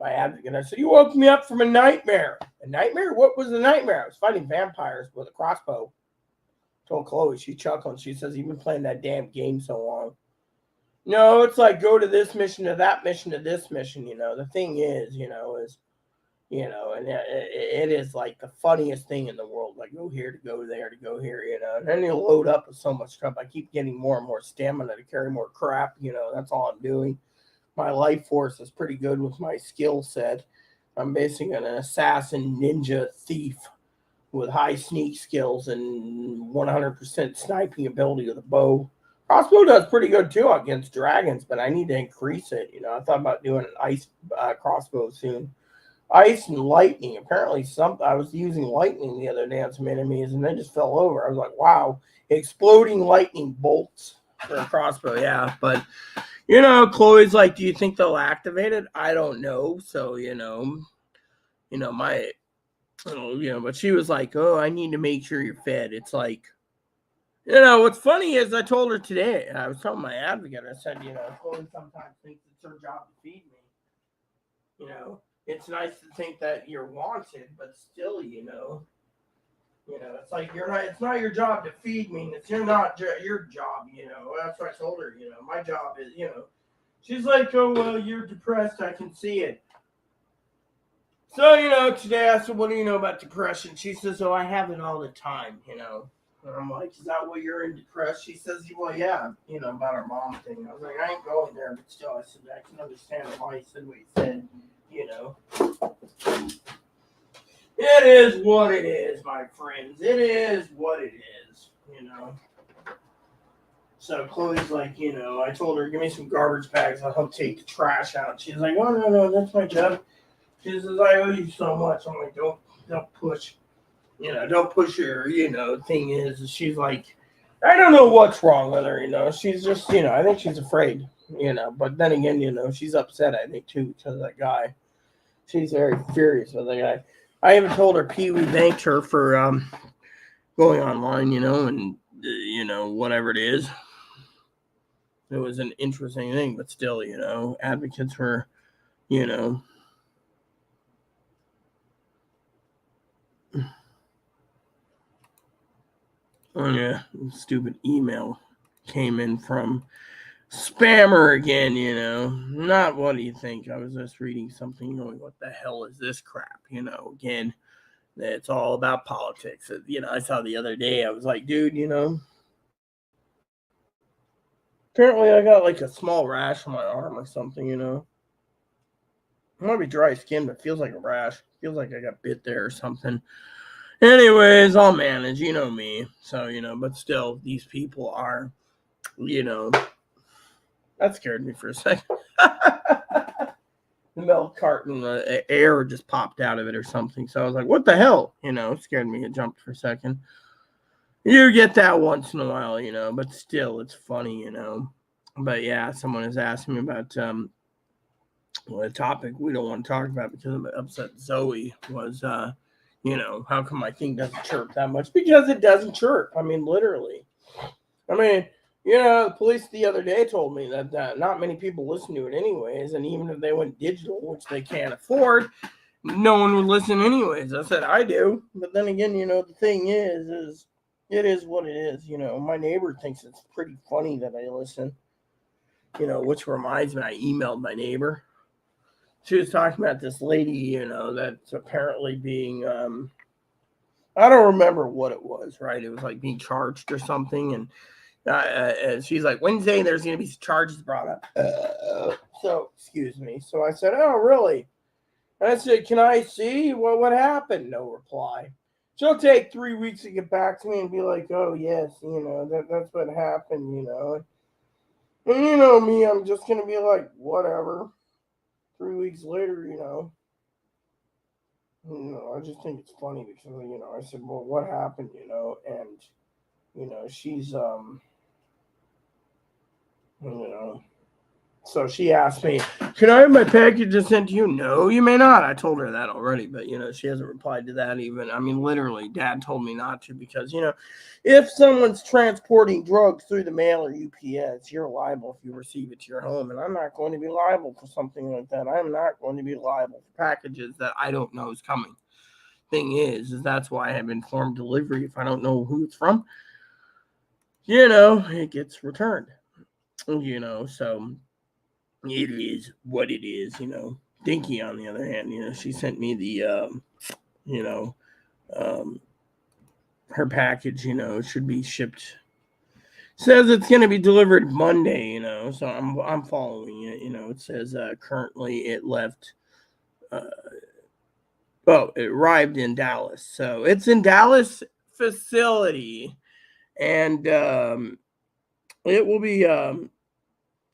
advocate, I said, you woke me up from a nightmare. A nightmare? What was the nightmare? I was fighting vampires with a crossbow. I told Chloe, she chuckled. She says, you've been playing that damn game so long. No, it's like go to this mission, to that mission, to this mission, The thing is, and it is like the funniest thing in the world. Like go here to go there to go here, And then you load up with so much stuff. I keep getting more and more stamina to carry more crap, That's all I'm doing. My life force is pretty good with my skill set. I'm basically an assassin, ninja, thief with high sneak skills and 100% sniping ability with a bow. Crossbow does pretty good too against dragons, but I need to increase it. I thought about doing an ice crossbow soon. Ice and lightning. Apparently, I was using lightning the other day on some enemies, and they just fell over. I was like, "Wow, exploding lightning bolts for a crossbow." Yeah, but Chloe's like, "Do you think they'll activate it?" I don't know. So but she was like, "Oh, I need to make sure you're fed." It's like, what's funny is I told her today. I was telling my advocate. I said, Chloe sometimes thinks it's her job to feed me. It's nice to think that you're wanted, but still, it's like it's not your job to feed me. It's not your job, That's what I told her, my job is, She's like, oh, well, you're depressed. I can see it. So, today I said, what do you know about depression? She says, oh, I have it all the time, And I'm like, is that why you're in depressed? She says, well, yeah, about our mom thing. I was like, I ain't going there, but still, I said, I can understand why he said what he said. It is what it is, my friends. It is what it is, So Chloe's like, I told her, give me some garbage bags. I'll help take the trash out. She's like, oh, no, that's my job. She says, I owe you so much. I'm like, don't push, don't push her, thing is, she's like, I don't know what's wrong with her, she's just, I think she's afraid, but then again, she's upset, I think, too, because of that guy. She's very furious with the guy. I even told her Pee Wee thanked her for going online, and whatever it is. It was an interesting thing, but still, advocates for, oh yeah, stupid email came in from spammer again, Not what do you think? I was just reading something going, what the hell is this crap? Again, it's all about politics. I saw the other day, I was like, dude, apparently I got like a small rash on my arm or something, It might be dry skin, but it feels like a rash. It feels like I got bit there or something. Anyways, I'll manage, me. So, but still, these people are, that scared me for a second. The milk carton, air just popped out of it or something. So I was like, what the hell? It scared me. It jumped for a second. You get that once in a while, but still, it's funny, But yeah, someone is asking me about a topic we don't want to talk about because I'm upset. Zoe was, how come my thing doesn't chirp that much? Because it doesn't chirp. I mean, literally. I mean, the police the other day told me that not many people listen to it anyways, and even if they went digital, which they can't afford, no one would listen anyways. I said, I do. But then again, the thing is, It is what it is. My neighbor thinks it's pretty funny that I listen. Which reminds me, I emailed my neighbor. She was talking about this lady, that's apparently being, I don't remember what it was, right? It was like being charged or something. And she's like, Wednesday, there's going to be charges brought up. So, excuse me. So I said, oh, really? And I said, can I see? Well, what happened? No reply. She'll take 3 weeks to get back to me and be like, oh, yes, that's what happened, And you know me, I'm just going to be like, whatever. 3 weeks later, I just think it's funny because, I said, well, what happened, and, she's, you know, so she asked me, can I have my package sent to you? No, you may not. I told her that already, but, she hasn't replied to that even. I mean, literally, Dad told me not to because, if someone's transporting drugs through the mail or UPS, you're liable if you receive it to your home. And I'm not going to be liable for something like that. I'm not going to be liable for packages that I don't know is coming. Thing is that's why I have informed delivery. If I don't know who it's from, it gets returned. So it is what it is. Dinky, on the other hand, she sent me the, you know, um, her package. Should be shipped. Says it's going to be delivered Monday. So I'm following it. It says currently it left. It arrived in Dallas. So it's in Dallas facility, and it will be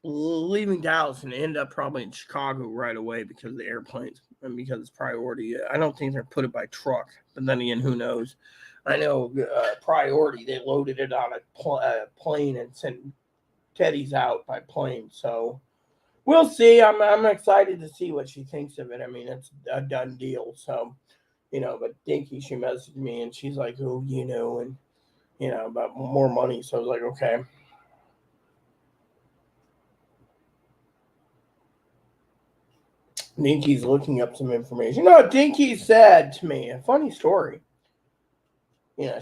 leaving Dallas and end up probably in Chicago right away because of the airplanes and because it's priority. I don't think they're put it by truck, but then again, who knows? I know priority, they loaded it on a plane and sent teddies out by plane. So we'll see. I'm excited to see what she thinks of it. I mean, it's a done deal. So, but Dinky, she messaged me and she's like, oh, and, about more money. So I was like, okay. Dinky's looking up some information. No, Dinky said to me, a funny story.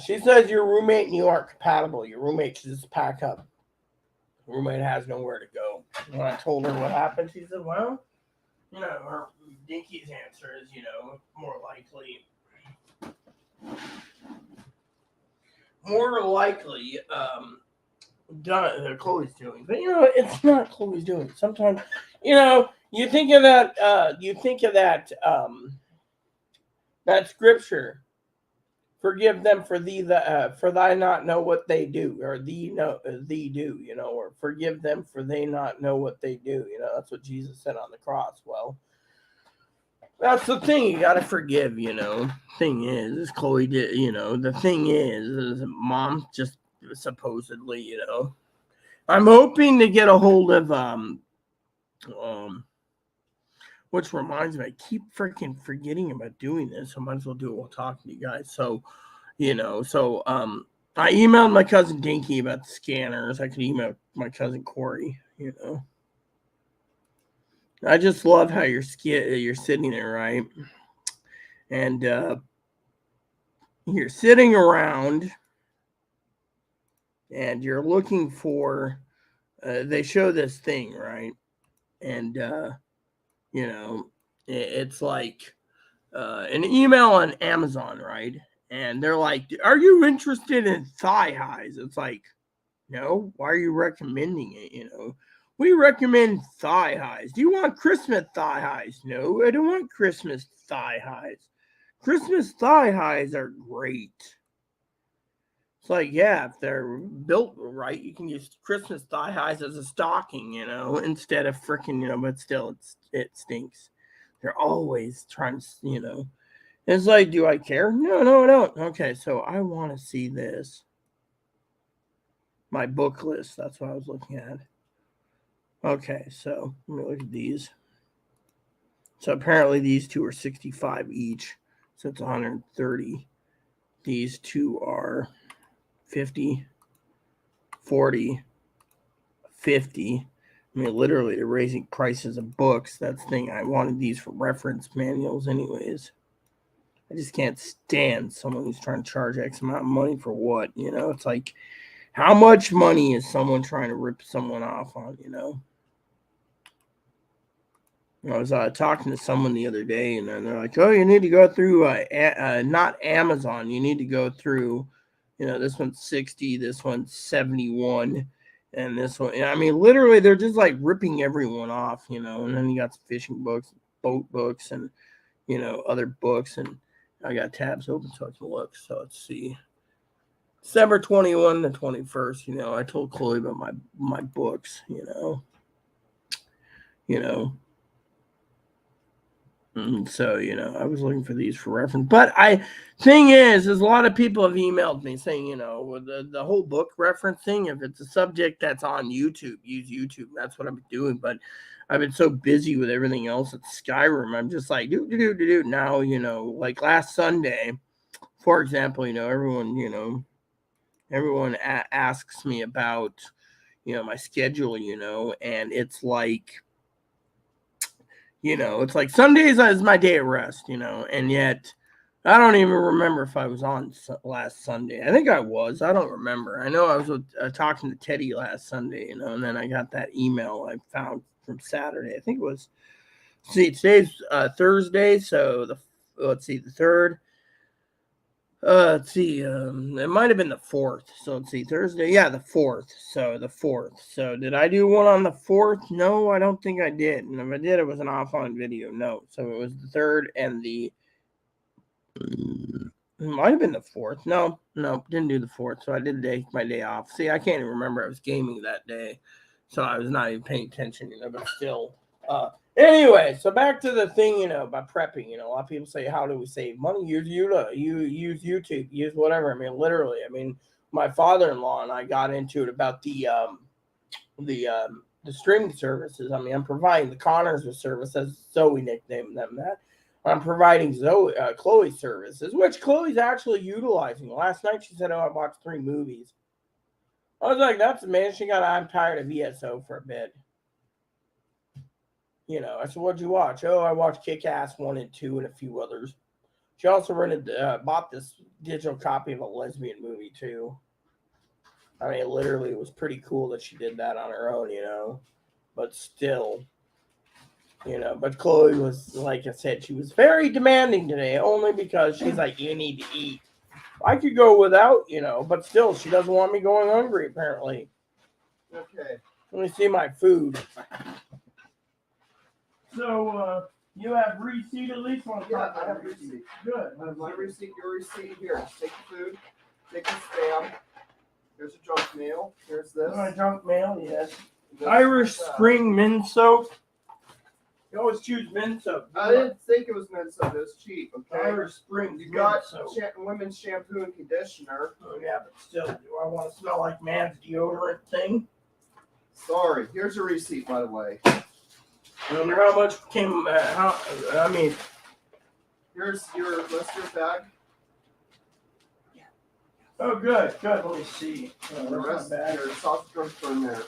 She says your roommate and you aren't compatible. Your roommate should just pack up. Your roommate has nowhere to go. When I told her what happened, she said, well, her Dinky's answer is, more likely, done that Chloe's doing. But it's not Chloe's doing. Sometimes, you think of that scripture. Forgive them for for thy not know what they do, or thee do, or forgive them for they not know what they do. That's what Jesus said on the cross. Well, that's the thing. You gotta forgive. Thing is Chloe did. The thing is Mom just supposedly. I'm hoping to get a hold of which reminds me, I keep freaking forgetting about doing this. I might as well do it while talking to you guys. So, I emailed my cousin Dinky about the scanners. I could email my cousin Corey, I just love how you're sitting there, right? And you're sitting around and you're looking for, they show this thing, right? And, it's like an email on Amazon, right? And they're like, are you interested in thigh highs? It's like, no, why are you recommending it? We recommend thigh highs. Do you want Christmas thigh highs? No, I don't want Christmas thigh highs. Christmas thigh highs are great. It's like, yeah, if they're built right, you can use Christmas thigh highs as a stocking, instead of freaking, but still, it stinks. They're always trying to, It's like, do I care? No, I don't. Okay, so I want to see this. My book list. That's what I was looking at. Okay, so let me look at these. So apparently these two are 65 each. So it's 130. These two are 50, 40, 50. I mean, literally, they're raising prices of books. That's the thing. I wanted these for reference manuals anyways. I just can't stand someone who's trying to charge X amount of money for what, you know? It's like, how much money is someone trying to rip someone off on, you know? I was talking to someone the other day, and they're like, "Oh, you need to go through not Amazon. You need to go through, you know, this one's 60, this one's 71, and this one." I mean, literally, they're just like ripping everyone off, you know. And then you got fishing books, boat books, and you know other books, and I got tabs open so I can look. So let's see, December 21 to 21st. You know, I told Chloe about my books. You know. So, you know, I was looking for these for reference. But thing is a lot of people have emailed me saying, you know, the whole book referencing, if it's a subject that's on YouTube, use YouTube. That's what I've been doing. But I've been so busy with everything else at Skyrim. I'm just like, do. Now, you know, like last Sunday, for example, you know, everyone asks me about, you know, my schedule, you know, and it's like, you know, it's like Sundays is my day of rest, you know, and yet I don't even remember if I was on last Sunday. I think I was. I don't remember. I know I was talking to Teddy last Sunday, you know, and then I got that email I found from Saturday. I think it was, today's Thursday, so let's see, the 3rd. Let's see, it might have been the 4th. So let's see, Thursday. Yeah, the 4th. So the 4th. So did I do one on the 4th? No, I don't think I did. And if I did, it was an offline video. No. So it was the 3rd and it might have been the 4th. No, didn't do the 4th. So I did my day off. See, I can't even remember. I was gaming that day. So I was not even paying attention, you know, but still. Anyway, so back to the thing, you know, about prepping. You know, a lot of people say, how do we save money? Use YouTube, use whatever. I mean, literally. I mean, my father-in-law and I got into it about the streaming services. I mean, I'm providing the Connors with service, as Zoe nicknamed them that. I'm providing Chloe's services, which Chloe's actually utilizing. Last night she said, "Oh, I watched 3 movies." I was like, "That's amazing." I'm tired of ESO for a bit. You know, I said, "What'd you watch?" "Oh, I watched Kick-Ass 1 and 2 and a few others." She also bought this digital copy of a lesbian movie, too. I mean, literally, it was pretty cool that she did that on her own, you know. But still, you know, but Chloe was, like I said, she was very demanding today, only because she's like, "You need to eat." I could go without, you know, but still, she doesn't want me going hungry, apparently. Okay. Let me see my food. So, you have receipt at least? Yeah, I have receipt. Good. I have my receipt, your receipt here. Take the food. Take the spam. Here's a junk mail. Here's this. Junk mail, yes. This Irish Spring Mint Soap. You always choose mint soap. I didn't think it was mint soap. It was cheap, okay? Irish Spring You Mint got Soap. women's shampoo and conditioner. Oh, yeah, but still, do I want to smell like man's deodorant thing? Sorry. Here's a receipt, by the way. I wonder how much came, Here's your blister bag. Oh, good. Let me see. The rest of your sausage roast are in there.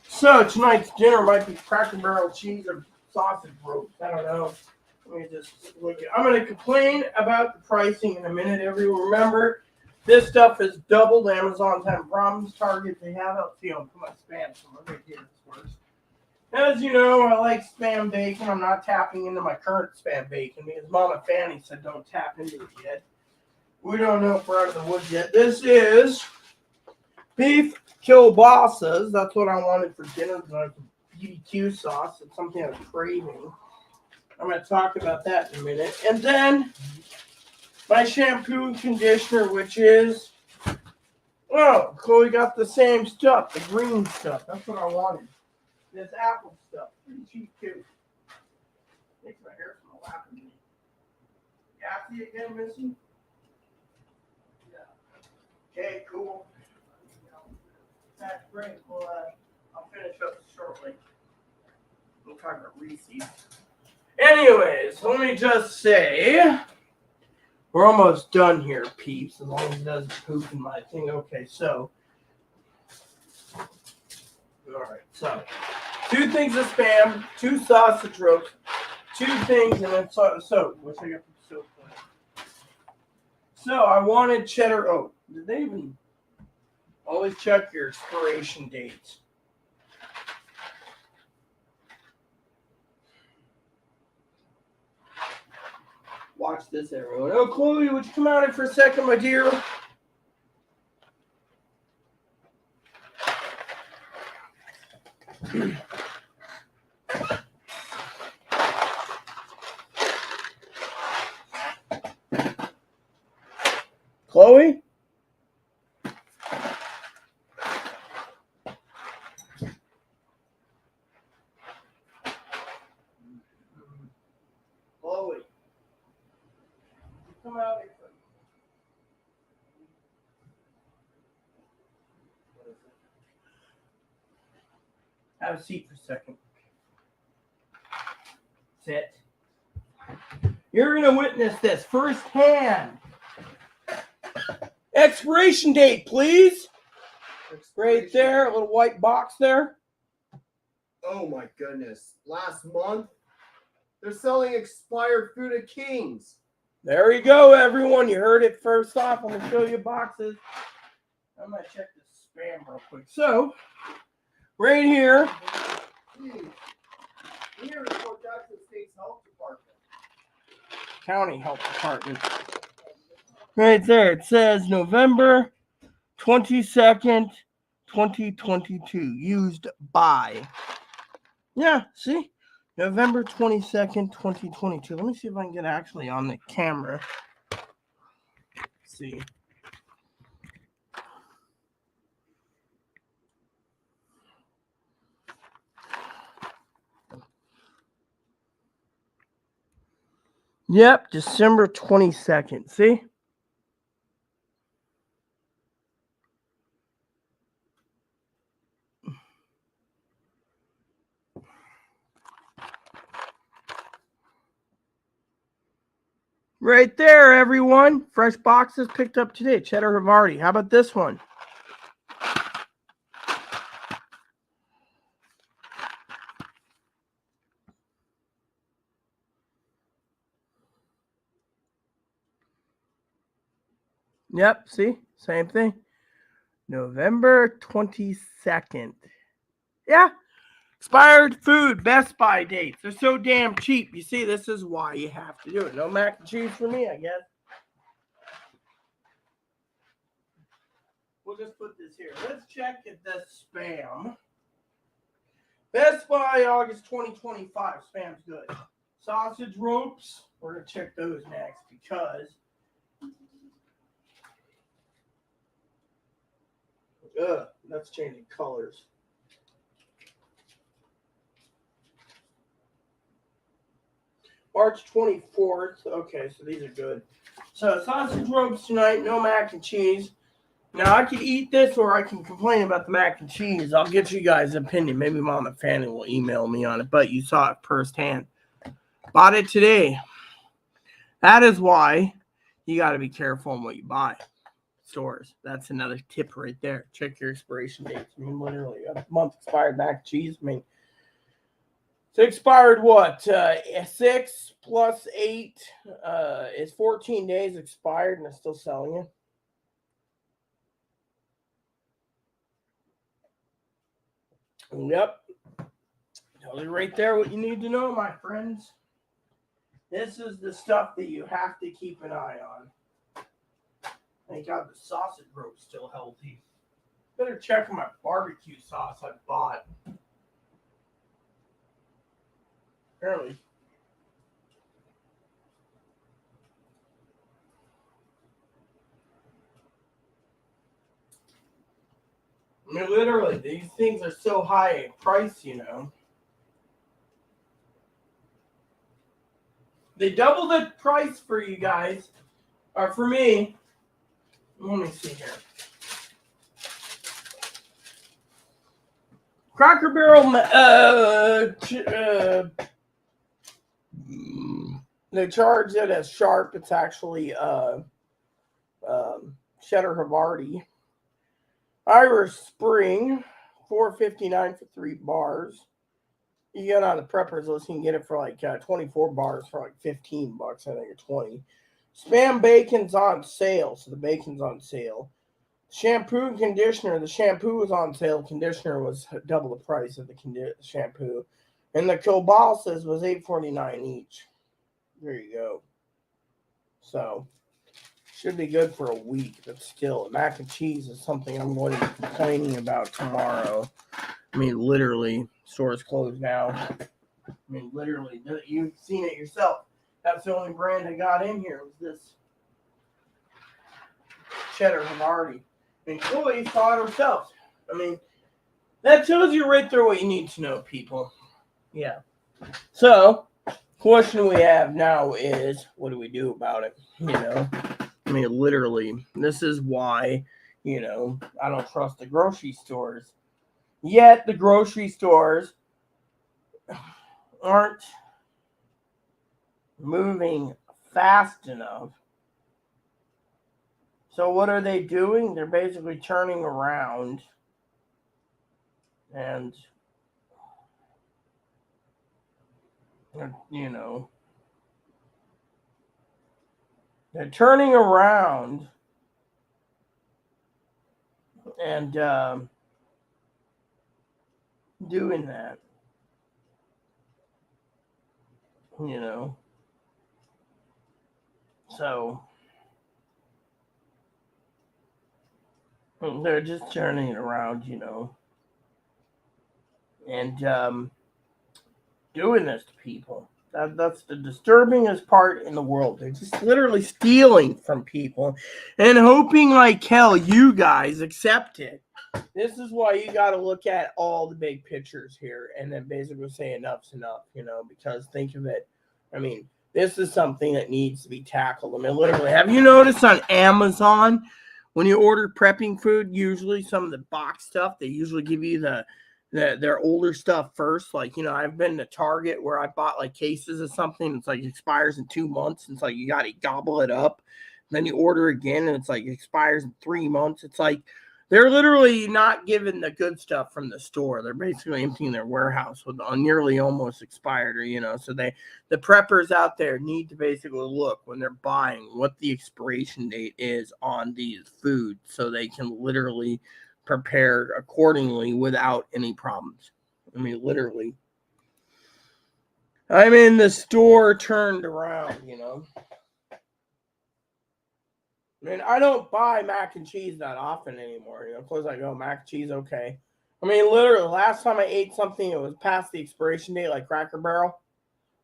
So, tonight's dinner might be Cracker Barrel cheese or sausage roast. I don't know. Let me just look at. I'm going to complain about the pricing in a minute. Everyone remember, this stuff is doubled. Amazon's having problems. Target, they have it. See, I'll put my spam somewhere right here. This works. As you know, I like spam bacon. I'm not tapping into my current spam bacon because Mama Fanny said don't tap into it yet. We don't know if we're out of the woods yet. This is beef kielbasas. That's what I wanted for dinner tonight. BBQ sauce. It's something I'm craving. I'm going to talk about that in a minute. And then my shampoo and conditioner, which is, well, Chloe got the same stuff, the green stuff. That's what I wanted. This apple stuff, pretty cheap too. Makes my hair smell apple. Gassy again, Missy? Yeah. Okay, cool. That's great. Well, I'll finish up shortly. We'll talk about Reese's. Anyways, let me just say, we're almost done here, peeps, as long as it doesn't poop in my thing. Okay, so. Alright, so 2 things of spam, 2 sausage roast, 2 things, and then soap, which I got the soap for. So I wanted cheddar. Oh, did they even always check your expiration dates? Watch this, everyone. Oh, Chloe, would you come out here for a second, my dear? Chloe? Chloe. Come out here. Have a seat for a second. Sit. You're going to witness this firsthand. Expiration date, please. Right there, a little white box there. Oh my goodness. Last month, they're selling expired food at King's. There you go, everyone. You heard it first off. I'm going to show you boxes. I'm going to check this spam real quick. So, right here. Here is Fort Jackson State's Health Department. County Health Department. Right there. It says November 22nd, 2022. Used by. Yeah, see? November 22nd, 2022. Let me see if I can get actually on the camera. Let's see. Yep, December 22nd. See? Right there, everyone. Fresh boxes picked up today. Cheddar Havarti. How about this one? Yep, see? Same thing. November 22nd. Yeah. Expired food, Best Buy dates. They're so damn cheap. You see, this is why you have to do it. No mac and cheese for me, I guess. We'll just put this here. Let's check if this spam. Best Buy, August 2025. Spam's good. Sausage ropes. We're going to check those next because that's changing colors. March 24th. Okay, so these are good. So sausage ropes tonight, no mac and cheese. Now I could eat this or I can complain about the mac and cheese. I'll get you guys' opinion. Maybe Mom and Fanny will email me on it, but you saw it firsthand. Bought it today. That is why you got to be careful on what you buy. Stores. That's another tip right there. Check your expiration dates. I mean, literally a month expired mac and cheese. I mean, it's expired what? 6 plus 8 is 14 days expired and they're still selling it. Yep. Tell you right there what you need to know, my friends. This is the stuff that you have to keep an eye on. Thank God the sausage rope's still healthy. Better check my barbecue sauce I bought. Apparently. I mean, literally, these things are so high in price, you know. They double the price for you guys, or for me. Let me see here. Cracker Barrel, they charge it as sharp. It's actually cheddar Havarti. Irish Spring, $4.59 for 3 bars. You get on the preppers list, you can get it for like 24 bars for like $15, I think, or 20. Spam bacon's on sale, so the bacon's on sale. Shampoo and conditioner. The shampoo was on sale. Conditioner was double the price of the shampoo. And the kielbasa's was $8.49 each. There you go. So, should be good for a week, but still, mac and cheese is something I'm going to be complaining about tomorrow. I mean, literally, stores closed now. I mean, literally, you've seen it yourself. That's the only brand I got in here was this cheddar Havarti. And Chloe saw it herself. I mean, that tells you right there what you need to know, people. Yeah. So, question we have now is, what do we do about it? You know, I mean, literally, this is why, you know, I don't trust the grocery stores. Yet, the grocery stores aren't moving fast enough. So, what are they doing? They're basically turning around and, you know, they're turning around and doing that, you know. So they're just turning it around, you know, and doing this to people. That's the disturbingest part in the world. They're just literally stealing from people and hoping like hell you guys accept it. This is why you got to look at all the big pictures here and then basically say enough's enough, you know, because think of it. I mean, this is something that needs to be tackled. I mean, literally, have you noticed on Amazon when you order prepping food, usually some of the box stuff, they usually give you their older stuff first. Like, you know, I've been to Target where I bought like cases of something. It's like expires in 2 months. And it's like you got to gobble it up. And then you order again and it's like expires in 3 months. It's like they're literally not giving the good stuff from the store. They're basically emptying their warehouse with nearly almost expired, or, you know, so the preppers out there need to basically look when they're buying what the expiration date is on these foods so they can literally prepare accordingly without any problems. I mean, literally. I'm in the store turned around, you know. I mean, I don't buy mac and cheese that often anymore. You know, of course I go, mac and cheese, okay. I mean, literally, last time I ate something, it was past the expiration date, like Cracker Barrel.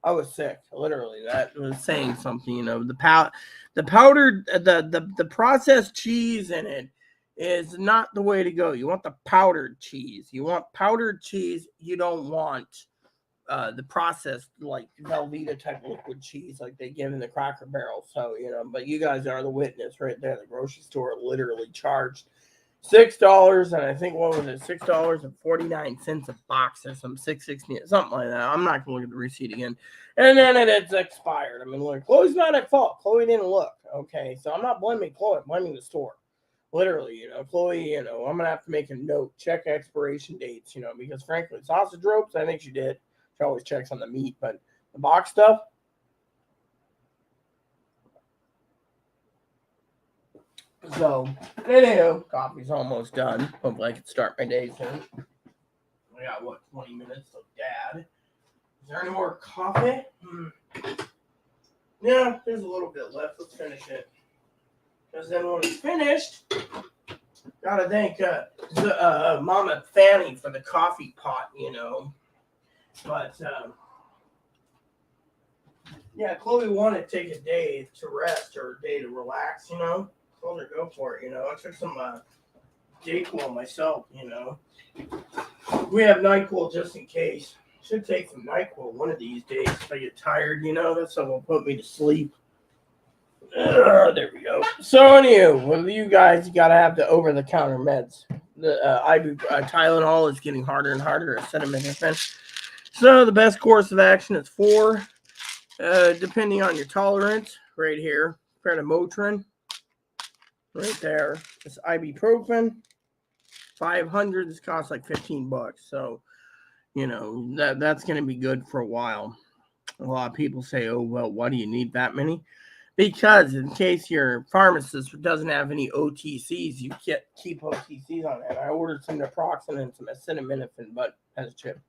I was sick. Literally, that was saying something. You know, the powdered, the processed cheese in it is not the way to go. You want the powdered cheese. You want powdered cheese. You don't want the processed like Velveeta type liquid cheese like they give in the Cracker Barrel. So, you know, but you guys are the witness right there. The grocery store literally charged $6, and I think what was it, $6.49 a box or some $6.60, something like that. I'm not gonna look at the receipt again. And then it's expired. I mean, look, Chloe's not at fault. Chloe didn't look. Okay, so I'm not blaming Chloe. I'm blaming the store. Literally, you know, Chloe, you know, I'm gonna have to make a note, check expiration dates, you know, because frankly, sausage ropes, I think she did. She always checks on the meat, but the box stuff. So, anywho, coffee's almost done. Hopefully I can start my day soon. I got, 20 minutes till Dad. Is there any more coffee? Yeah, there's a little bit left. Let's finish it. Because then when it's finished, gotta thank Mama Fanny for the coffee pot, you know. But, yeah, Chloe wanted to take a day to rest or a day to relax, you know. Told her go for it, you know. I took some Dayquil myself, you know. We have NyQuil just in case. Should take some NyQuil one of these days if I get tired, you know. That's what will put me to sleep. There we go. So, anywho, with you guys, you got to have the over-the-counter meds. The Tylenol is getting harder and harder, acetaminophen. So, the best course of action is 4, depending on your tolerance, right here. Compared to Motrin, right there. It's ibuprofen. 500. This costs like $15. So, you know, that's going to be good for a while. A lot of people say, oh, well, why do you need that many? Because in case your pharmacist doesn't have any OTCs, you can't keep OTCs on it. I ordered some naproxen and some acetaminophen, but as a chip.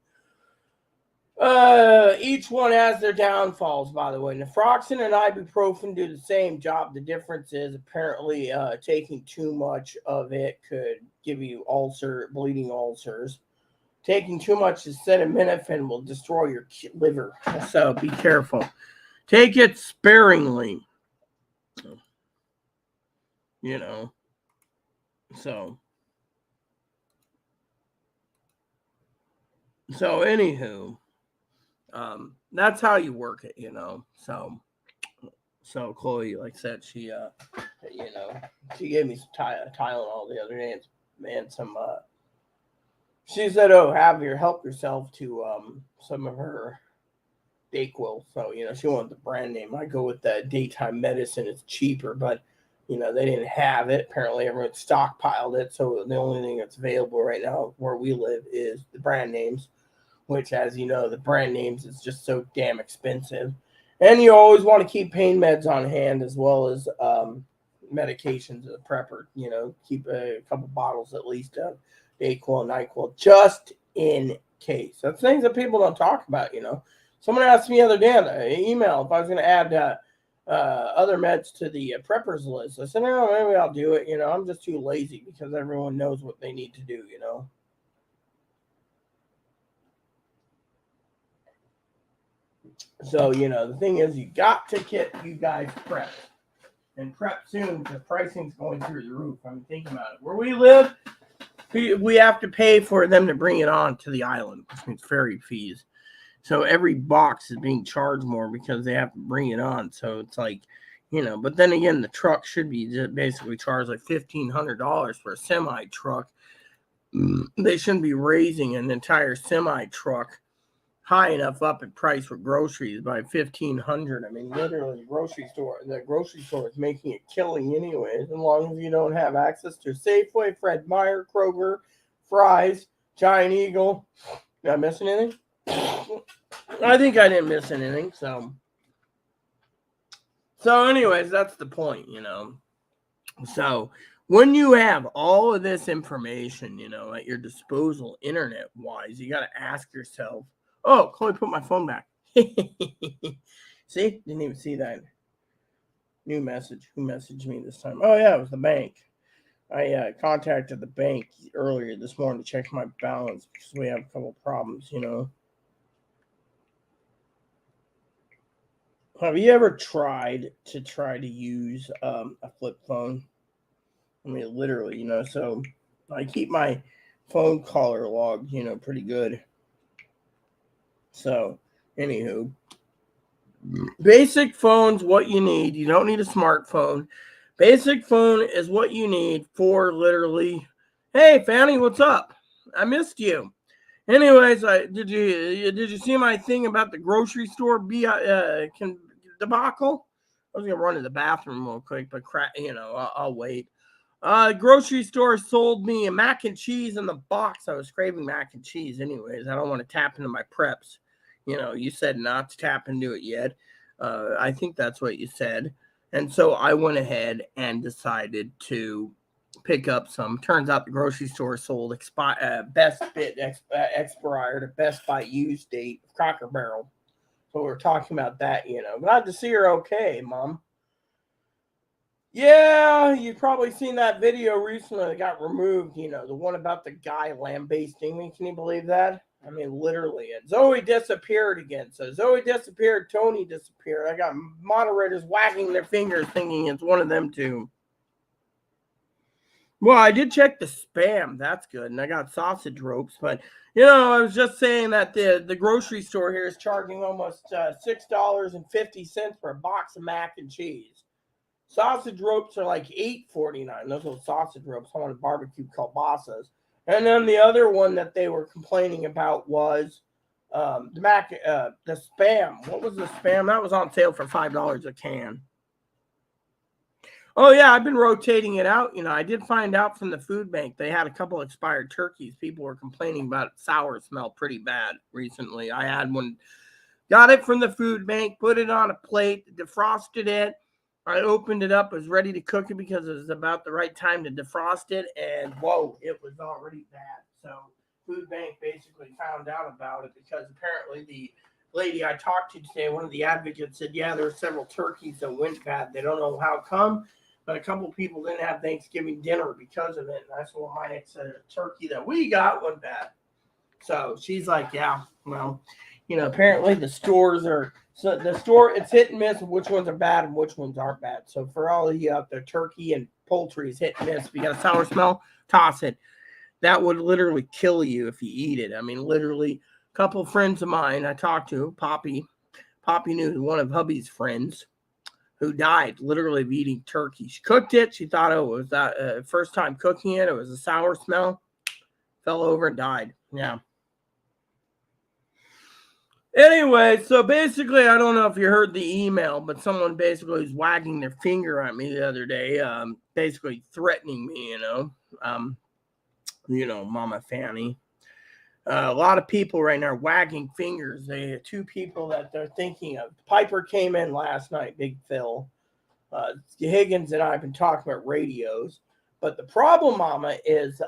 Each one has their downfalls, by the way. Naproxen and ibuprofen do the same job. The difference is apparently taking too much of it could give you bleeding ulcers. Taking too much acetaminophen will destroy your liver. So be careful. Take it sparingly. You know. So anywho. That's how you work it, you know. So Chloe, like I said, she she gave me some Tylenol the other day, and some she said, "Oh, help yourself to some of her Dayquil." So she wanted the brand name. I go with the daytime medicine; it's cheaper, but they didn't have it. Apparently, everyone stockpiled it, so the only thing that's available right now where we live is the brand names. Which, as you know, the brand names is just so damn expensive. And you always want to keep pain meds on hand as well as medications as a prepper. Keep a couple bottles at least of Dayquil and NyQuil just in case. That's things that people don't talk about, Someone asked me the other day on the email if I was going to add other meds to the preppers list. I said, no, maybe I'll do it. I'm just too lazy because everyone knows what they need to do, So, the thing is, you got to get you guys prepped. And prep soon because pricing's going through the roof. I mean, think about it. Where we live, we have to pay for them to bring it on to the island, which means ferry fees. So every box is being charged more because they have to bring it on. So it's like, but then again, the truck should be basically charged like $1,500 for a semi truck. They shouldn't be raising an entire semi truck high enough up in price for groceries by $1,500. I mean, literally, the grocery store is making a killing anyways, as long as you don't have access to Safeway, Fred Meyer, Kroger, Fry's, Giant Eagle. Did I miss anything? I think I didn't miss anything. So anyways, that's the point, So when you have all of this information, at your disposal, internet-wise, you got to ask yourself, oh, Chloe put my phone back. See? Didn't even see that. New message. Who messaged me this time? Oh, yeah, it was the bank. I contacted the bank earlier this morning to check my balance because we have a couple problems, Have you ever tried to use a flip phone? I mean, literally, so I keep my phone caller logged, pretty good. So, anywho, basic phone's what you need. You don't need a smartphone. Basic phone is what you need for literally, hey, Fanny, what's up? I missed you. Anyways, did you see my thing about the grocery store debacle? I was gonna run to the bathroom real quick, but I'll wait. Grocery store sold me a mac and cheese in the box. I was craving mac and cheese anyways. I don't want to tap into my preps. You said not to tap into it yet. I think that's what you said. And so I went ahead and decided to pick up some. Turns out the grocery store sold best fit expired at Best Buy used date of Cracker Barrel. So we're talking about that, Glad to see you're okay, Mom. Yeah, you've probably seen that video recently that got removed, the one about the guy lambasting me. Can you believe that? I mean, literally. And Zoe disappeared again. So Zoe disappeared, Tony disappeared. I got moderators wagging their fingers thinking it's one of them two. Well, I did check the spam. That's good. And I got sausage ropes. But, I was just saying that the grocery store here is charging almost $6.50 for a box of mac and cheese. Sausage ropes are like $8.49. Those little sausage ropes. I want barbecue kielbasas. And then the other one that they were complaining about was the spam. What was the spam? That was on sale for $5 a can. Oh, yeah, I've been rotating it out. I did find out from the food bank they had a couple expired turkeys. People were complaining about sour smell pretty bad recently. I had one, got it from the food bank, put it on a plate, defrosted it. I opened it up, was ready to cook it because it was about the right time to defrost it, and whoa, it was already bad. So food bank basically found out about it because apparently the lady I talked to today, one of the advocates, said, yeah, there were several turkeys that went bad. They don't know how come, but a couple people didn't have Thanksgiving dinner because of it. And I said, well, my turkey that we got went bad. So she's like, yeah, well, apparently the stores are, so the store, it's hit and miss of which ones are bad and which ones aren't bad. So for all of you out there, turkey and poultry is hit and miss. If you got a sour smell, toss it. That would literally kill you if you eat it. I mean, literally, a couple of friends of mine I talked to, Poppy knew one of hubby's friends who died literally of eating turkey. She cooked it. She thought, it was that first time cooking it. It was a sour smell. Fell over and died. Yeah. Anyway, so basically, I don't know if you heard the email, but someone basically was wagging their finger at me the other day, basically threatening me, Mama Fanny. A lot of people right now are wagging fingers. They have two people that they're thinking of. Piper came in last night, Big Phil. Higgins and I have been talking about radios. But the problem, Mama, is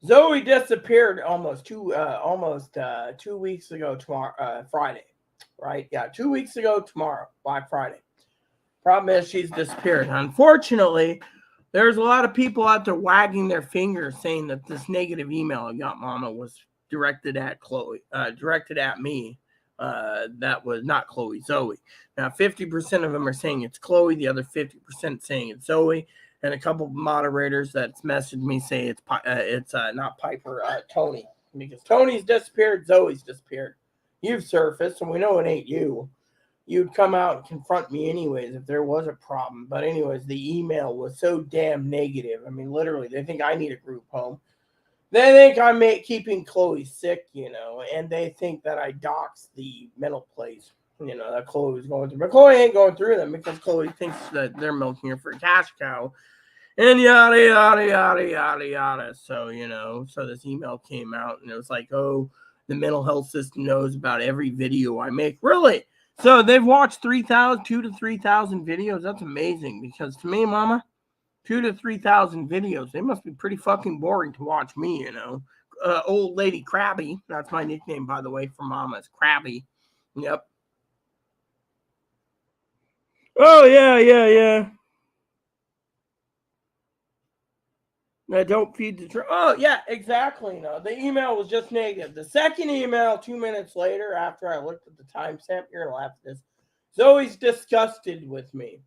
Zoe disappeared almost 2 weeks ago tomorrow, Friday, right? Yeah, 2 weeks ago tomorrow, Black Friday. Problem is she's disappeared. Unfortunately, there's a lot of people out there wagging their fingers saying that this negative email I got, Mama, was directed at Chloe, directed at me. That was not Chloe, Zoe. Now, 50% of them are saying it's Chloe. The other 50% saying it's Zoe. And a couple of moderators that's messaged me say it's not Piper, Tony. Because Tony's disappeared, Zoe's disappeared. You've surfaced, and we know it ain't you. You'd come out and confront me anyways if there was a problem. But anyways, the email was so damn negative. I mean, literally, they think I need a group home. They think I'm keeping Chloe sick, and they think that I doxed the mental place, that Chloe was going through. But Chloe ain't going through them because Chloe thinks that they're milking her for a cash cow. And yada, yada, yada, yada, yada. So, so this email came out and it was like, oh, the mental health system knows about every video I make. Really? So they've watched 2 to 3,000 videos. That's amazing because to me, Mama, 2 to 3,000 videos. They must be pretty fucking boring to watch me, Old Lady Krabby. That's my nickname, by the way, for Mama. It's Krabby. Yep. Oh, yeah. Don't feed the oh, yeah, exactly. No, the email was just negative. The second email, 2 minutes later, after I looked at the timestamp, you're going to laugh at this. Zoe's disgusted with me.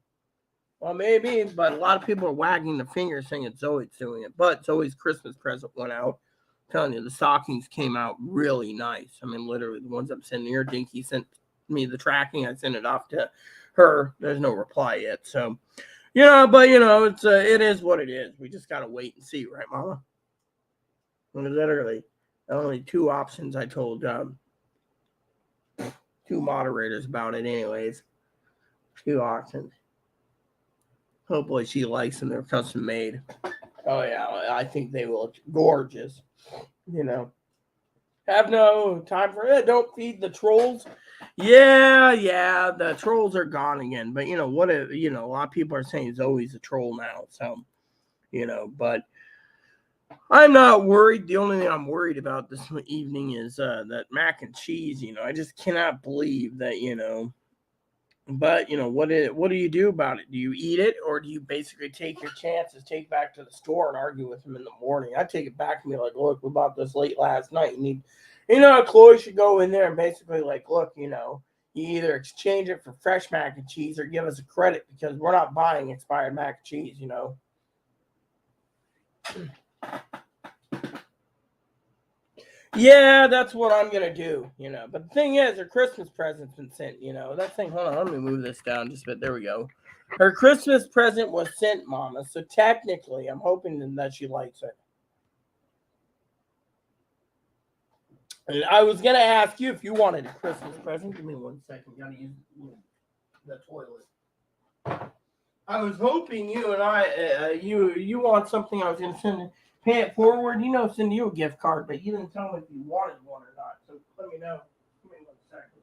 Well, maybe, but a lot of people are wagging the finger saying it's Zoe's doing it. But Zoe's Christmas present went out. I'm telling you, the stockings came out really nice. I mean, literally, the ones I'm sending her, Dinky sent me the tracking. I sent it off to her. There's no reply yet. So, it's it is what it is. We just gotta wait and see, right, Mama? Literally, only two options. I told two moderators about it, anyways. Two options. Hopefully, she likes them. They're custom made. Oh yeah, I think they will. Gorgeous. Have no time for it. Don't feed the trolls. Yeah, the trolls are gone again. But a lot of people are saying Zoe's a troll now. So, but I'm not worried. The only thing I'm worried about this evening is that mac and cheese. I just cannot believe that. But what do you do about it? Do you eat it, or do you basically take your chances, take it back to the store and argue with them in the morning? I take it back and be like, look, we bought this late last night. Chloe should go in there and basically like, look, you either exchange it for fresh mac and cheese or give us a credit because we're not buying expired mac and cheese. Yeah, that's what I'm gonna do, But the thing is, her Christmas present's been sent, That thing, hold on, let me move this down just a bit. There we go. Her Christmas present was sent, Mama. So technically, I'm hoping that she likes it. And I was gonna ask you if you wanted a Christmas present. Give me 1 second. Gotta use the toilet. I was hoping you and I, you want something. I was gonna send it. Pay it forward, send you a gift card, but you didn't tell me if you wanted one or not. So let me know. Give me 1 second.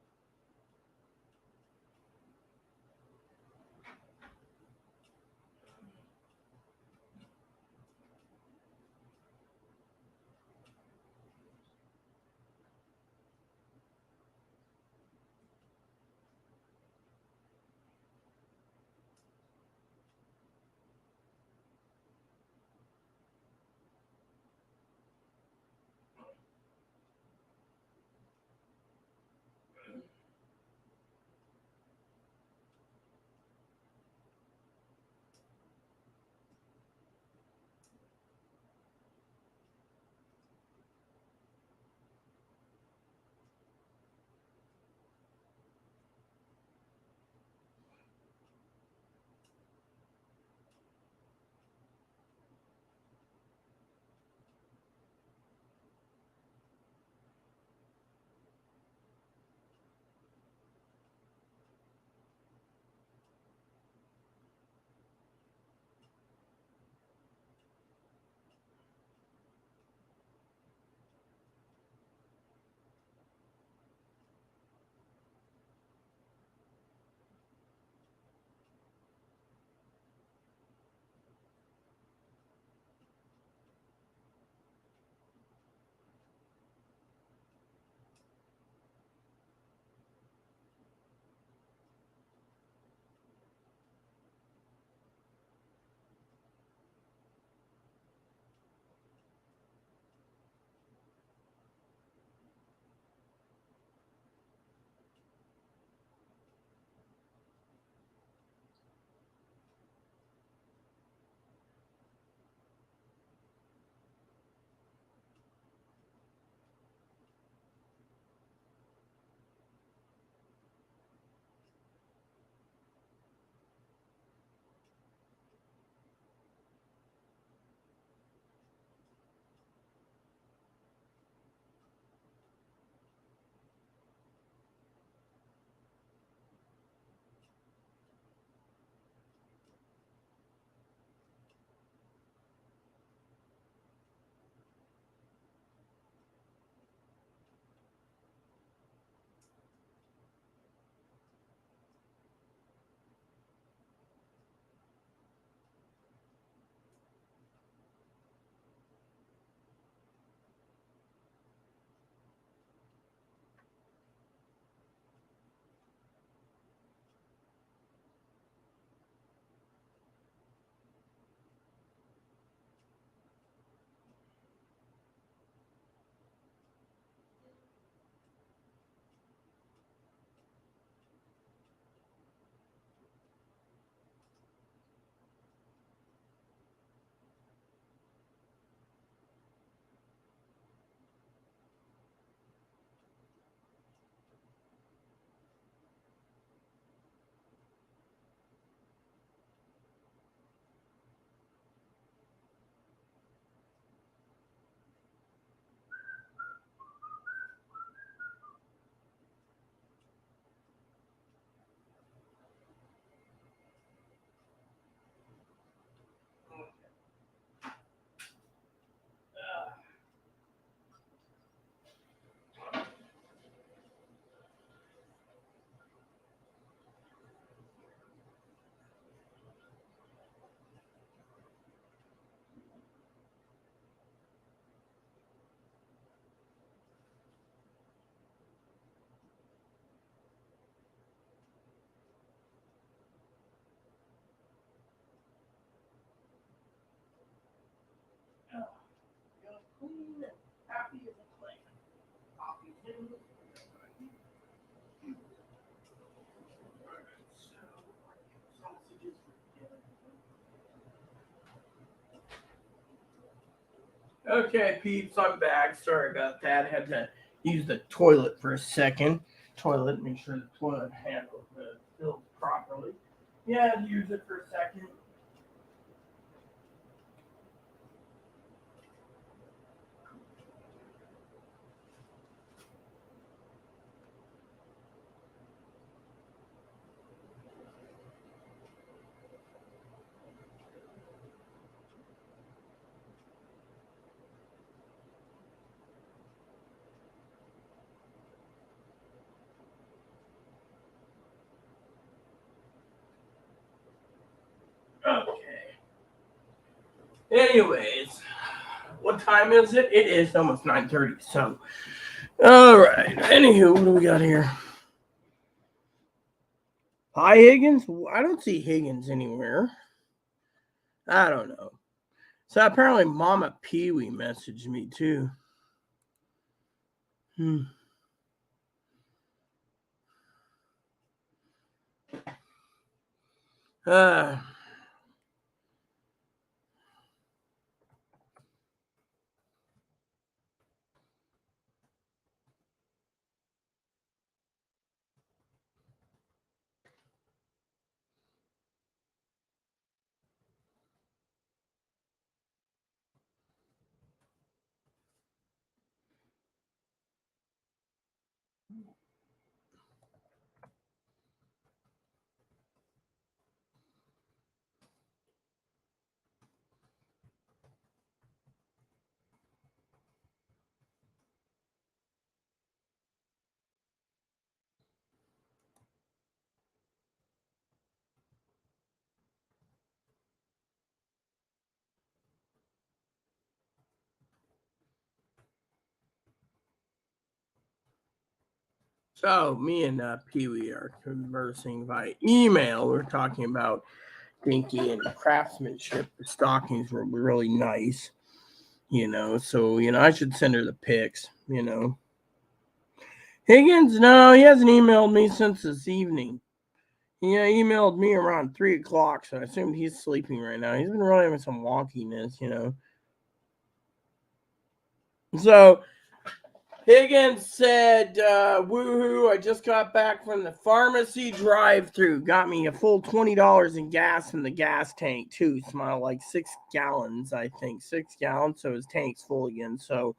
Okay, peeps, I'm back. Sorry about that. I had to use the toilet for a second. Toilet, make sure the toilet handles the fills properly. Yeah, I had to use it for a second. Okay. Anyways, what time is it? It is almost 9:30. So, all right. Anywho, what do we got here? Hi, Higgins. I don't see Higgins anywhere. I don't know. So apparently, Mama Pee Wee messaged me too. Hmm. Uh, So me and Pee Wee are conversing by email. We're talking about dinky and craftsmanship. The stockings were really nice, So I should send her the pics. Higgins, no, he hasn't emailed me since this evening. He emailed me around 3 o'clock, so I assumed he's sleeping right now. He's been really having some wonkiness. So Higgins said, woohoo, I just got back from the pharmacy drive-through. Got me a full $20 in gas in the gas tank, too. Smile, like 6 gallons, I think. 6 gallons, so his tank's full again. So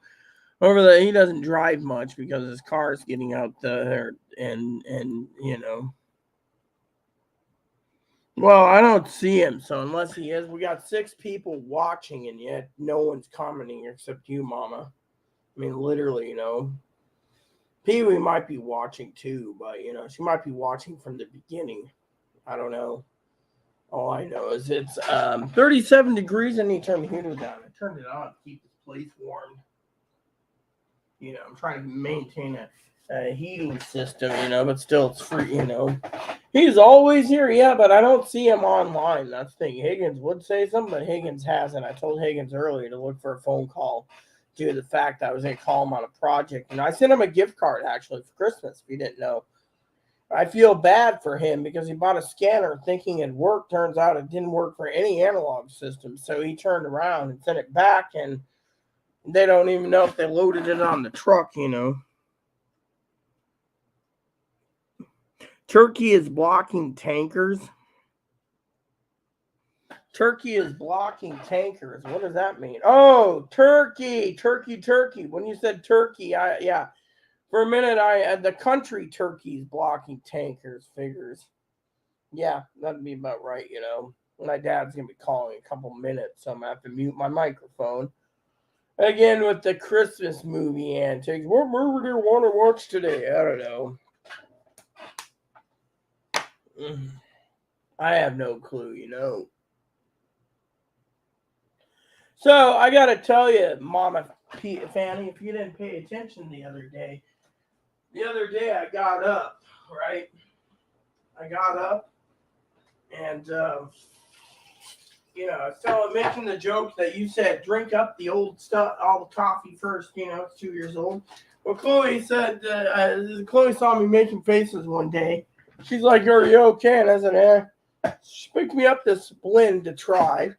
he doesn't drive much because his car's getting out there and. Well, I don't see him, so unless he is, we got 6 people watching, and yet no one's commenting except you, Mama. I mean, literally. Pee Wee might be watching too, but she might be watching from the beginning. I don't know. All I know is it's 37 degrees. I need to turn the heater down. I turned it on to keep this place warm. I'm trying to maintain a heating system, but still it's free. He's always here, yeah, but I don't see him online. That's the thing. Higgins would say something, but Higgins hasn't. I told Higgins earlier to look for a phone call due to the fact that I was going to call him on a project. And I sent him a gift card, actually, for Christmas, if you didn't know. I feel bad for him because he bought a scanner thinking it worked. Turns out it didn't work for any analog system. So he turned around and sent it back, and they don't even know if they loaded it on the truck. Turkey is blocking tankers. Turkey is blocking tankers. What does that mean? Oh, turkey. When you said turkey, for a minute, the country turkey's blocking tankers. Figures. Yeah, that'd be about right. My dad's gonna be calling in a couple minutes, so I'm gonna have to mute my microphone. Again with the Christmas movie antics. What movie do you want to watch today? I don't know. I have no clue. So I gotta tell you, Mama Fanny, if you didn't pay attention the other day I got up, right? I got up and I was making the joke that you said drink up the old stuff, all the coffee first. It's 2 years old. Well, Chloe said, Chloe saw me making faces one day. She's like, "Are you okay?" And I said, She picked me up this blend to try.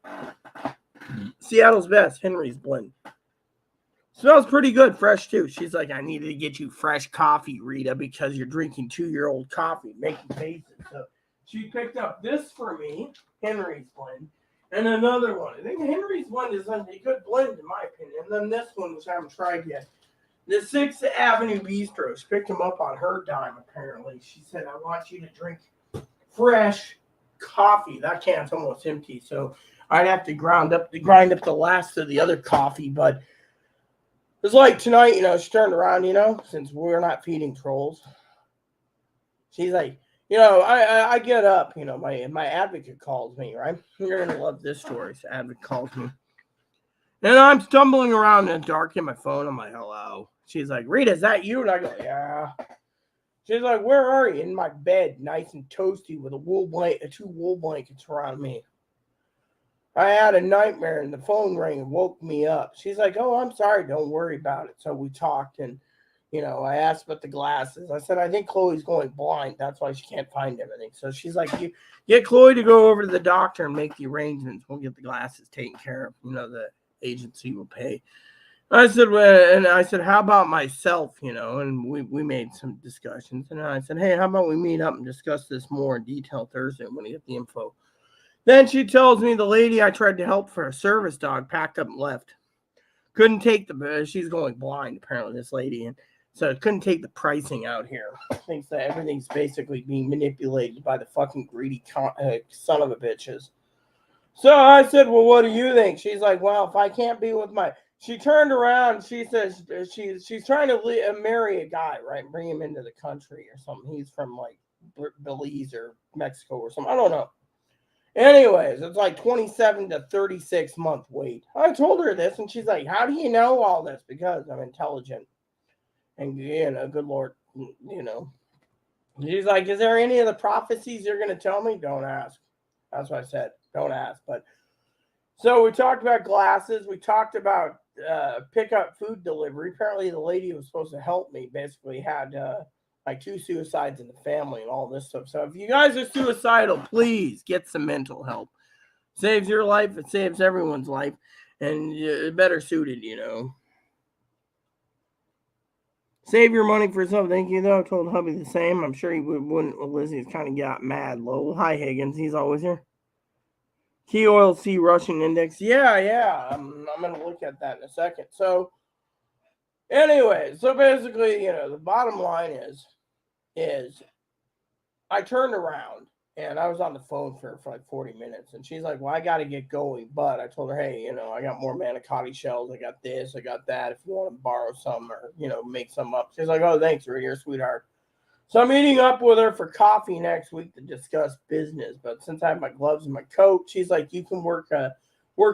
Seattle's best, Henry's blend. Smells pretty good, fresh too. She's like, I needed to get you fresh coffee, Rita, because you're drinking 2-year-old coffee, making faces. So she picked up this for me, Henry's blend, and another one. I think Henry's blend is a good blend in my opinion. And then this one, which I haven't tried yet. The 6th Avenue Bistro. She picked them up on her dime, apparently. She said, I want you to drink fresh coffee. That can's almost empty, so I'd have to grind up the last of the other coffee, but it's like tonight, she turned around, since we're not feeding trolls. She's like, I get up, my advocate calls me, right? You're going to love this story. So advocate calls me. And I'm stumbling around in the dark in my phone. I'm like, hello. She's like, Rita, is that you? And I go, yeah. She's like, where are you? In my bed, nice and toasty with a 2 wool blankets around me. I had a nightmare and the phone rang and woke me up. She's like, oh, I'm sorry. Don't worry about it. So we talked and, I asked about the glasses. I said, I think Chloe's going blind. That's why she can't find everything. So she's like, you get Chloe to go over to the doctor and make the arrangements. We'll get the glasses taken care of. The agency will pay. I said, well, and I said, how about myself, and we made some discussions. And I said, hey, how about we meet up and discuss this more in detail Thursday when we get the info. Then she tells me the lady I tried to help for a service dog packed up and left. Couldn't take she's going blind, apparently, this lady. And so couldn't take the pricing out here. Thinks that everything's basically being manipulated by the fucking greedy son of a bitches. So I said, well, what do you think? She's like, well, if I can't be with she turned around. She says she's trying to marry a guy, right? Bring him into the country or something. He's from like Belize or Mexico or something. I don't know. Anyways, it's like 27 to 36 month wait. I told her this and she's like, how do you know all this? Because I'm intelligent. And, good Lord, She's like, is there any of the prophecies you're going to tell me? Don't ask. That's what I said. Don't ask. But so we talked about glasses. We talked about pick up food delivery. Apparently the lady who was supposed to help me basically had like 2 suicides in the family and all this stuff. So if you guys are suicidal, please get some mental help. Saves your life. It saves everyone's life. And better suited, Save your money for something. Thank you, though. I told hubby the same. I'm sure he wouldn't. Well, Lizzie's kind of got mad low. Hi, Higgins. He's always here. Key oil C Russian index. Yeah. I'm going to look at that in a second. So, anyway, so basically, the bottom line is I turned around and I was on the phone for like 40 minutes. And she's like, well, I got to get going. But I told her, hey, I got more manicotti shells. I got this. I got that. If you want to borrow some or, make some up. She's like, oh, thanks, Rita, you're a sweetheart. So I'm meeting up with her for coffee next week to discuss business. But since I have my gloves and my coat, she's like, you can work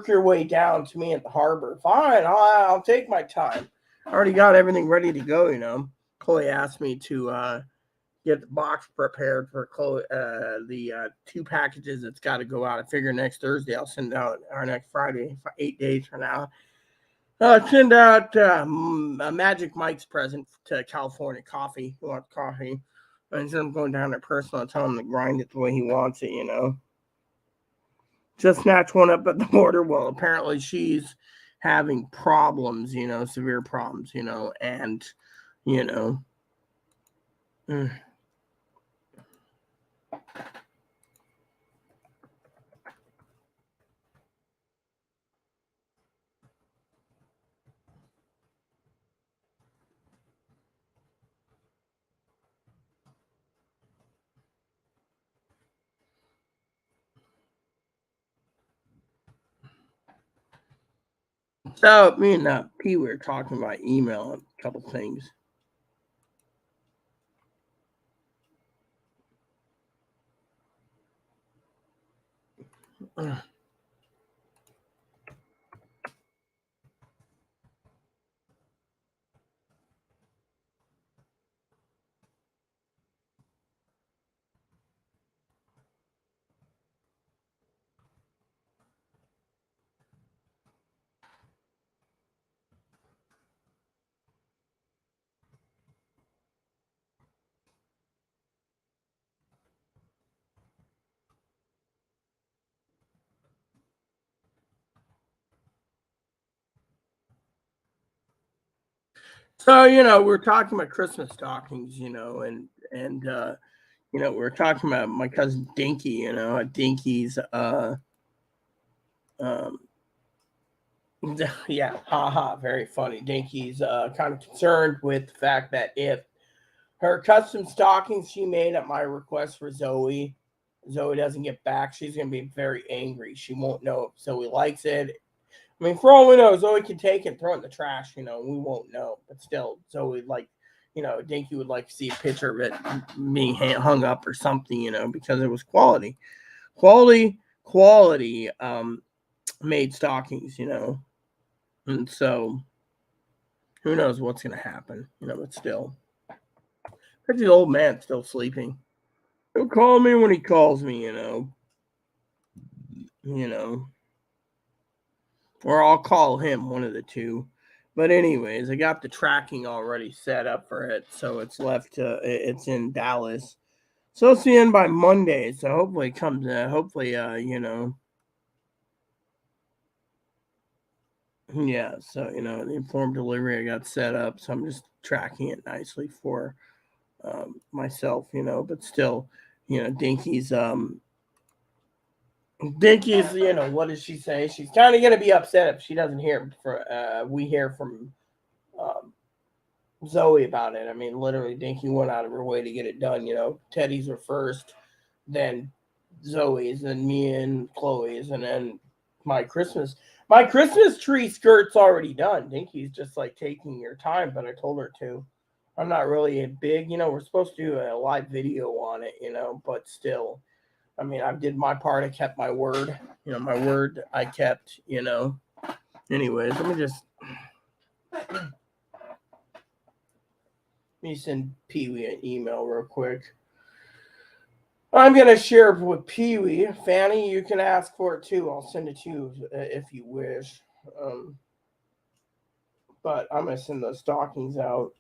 your way down to me at the harbor. Fine, I'll take my time. I already got everything ready to go, Chloe asked me to get the box prepared for Chloe, the 2 packages that's got to go out. I figure next Thursday I'll send out, or next Friday, 8 days from now. Send out a Magic Mike's present to California Coffee. He wants coffee. Instead of going down there personal, I tell him to grind it the way he wants it, Just snatch one up at the border. Well, apparently she's having problems, severe problems, and, So me and P were talking about email and a couple things. So, we're talking about Christmas stockings, we're talking about my cousin Dinky, Dinky's um yeah, haha, very funny. Dinky's kind of concerned with the fact that if her custom stockings she made at my request for Zoe doesn't get back, she's gonna be very angry. She won't know if Zoe likes it. I mean, for all we know, Zoe can take it and throw it in the trash. We won't know. But still, Zoe Dinky would like to see a picture of it being hung up or something, because it was quality made stockings, and so who knows what's gonna happen, but still, because the old man's still sleeping. He'll call me when he calls me, you know, or I'll call him, one of the two. But anyways, I got the tracking already set up for it, so it's left. It's in Dallas, so it's the end by Monday. So hopefully it comes. Hopefully, yeah. So the informed delivery I got set up, so I'm just tracking it nicely for myself. But still, Dinky's, what does she say? She's kind of gonna be upset if she doesn't hear from. We hear from um, Zoe about it. I mean, literally, Dinky went out of her way to get it done. Teddy's were first, then Zoe's, then me and Chloe's, and then my Christmas. My Christmas tree skirt's already done. Dinky's just like taking your time, but I told her to. I'm not really a big, we're supposed to do a live video on it, but still, I mean, I did my part. I kept my word. My. I kept. Anyways, let me send Pee Wee an email real quick. I'm gonna share it with Pee Wee. Fanny, you can ask for it too. I'll send it to you if you wish. But I'm gonna send those stockings out.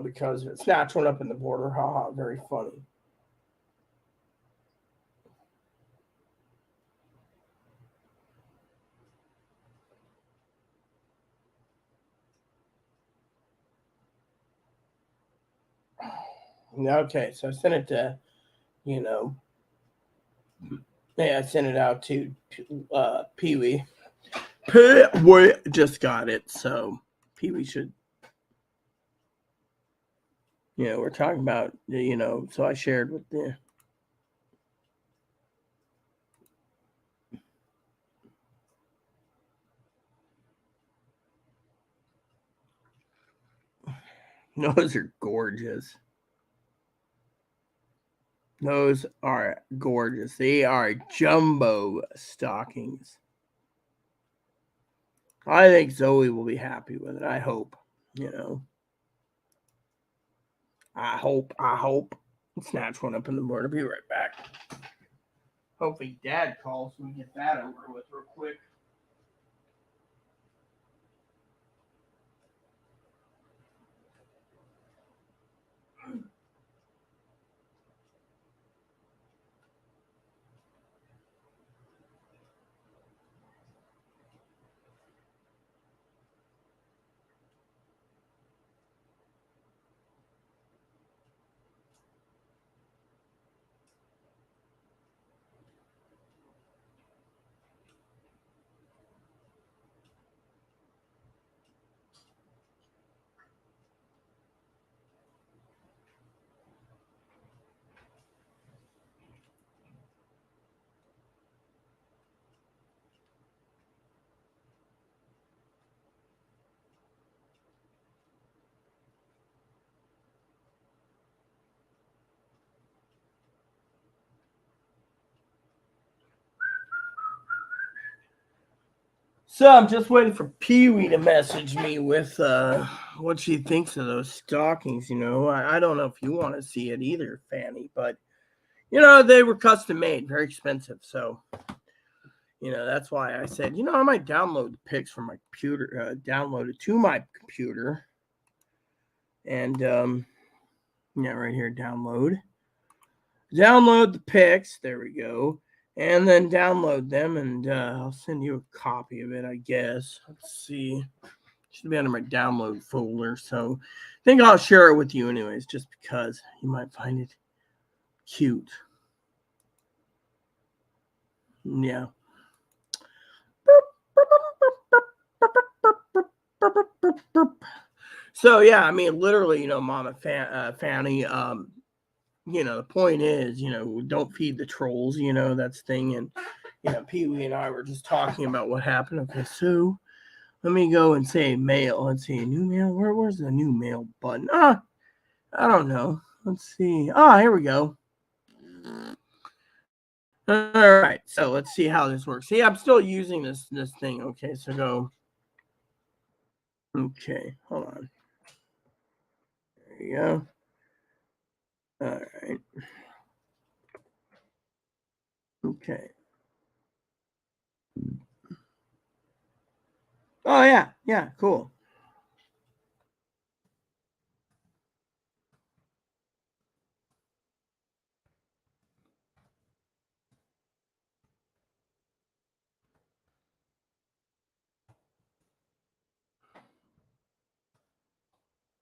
Because it's not torn up in the border. Haha, very funny. Okay, so I sent it to, you know, yeah, I sent it out to Pee Wee. Pee Wee just got it, so Pee Wee should, we're talking about, so I shared with the. Those are gorgeous. Those are gorgeous. They are jumbo stockings. I think Zoe will be happy with it. I hope. I hope. I hope. Snatch one up in the morning. I'll be right back. Hopefully, Dad calls so we get that over with real quick. So I'm just waiting for Pee Wee to message me with what she thinks of those stockings. I don't know if you want to see it either, Fanny, but they were custom made, very expensive. So that's why I said, I might download the pics from my computer, download it to my computer, And yeah, right here, download the pics. There we go. And then download them, and I'll send you a copy of it, I guess. Let's see. Should be under my download folder. So I think I'll share it with you anyways, just because you might find it cute. Yeah. So yeah, I mean, literally, Mama Fanny. The point is, don't feed the trolls. That's the thing. And Pee Wee and I were just talking about what happened. Okay, so let me go and say mail. Let's see, new mail. Where's the new mail button? I don't know. Let's see. Here we go. All right, so let's see how this works. See, I'm still using this thing. Okay, so go. Okay, hold on. There you go. All right. Okay. Oh yeah, cool.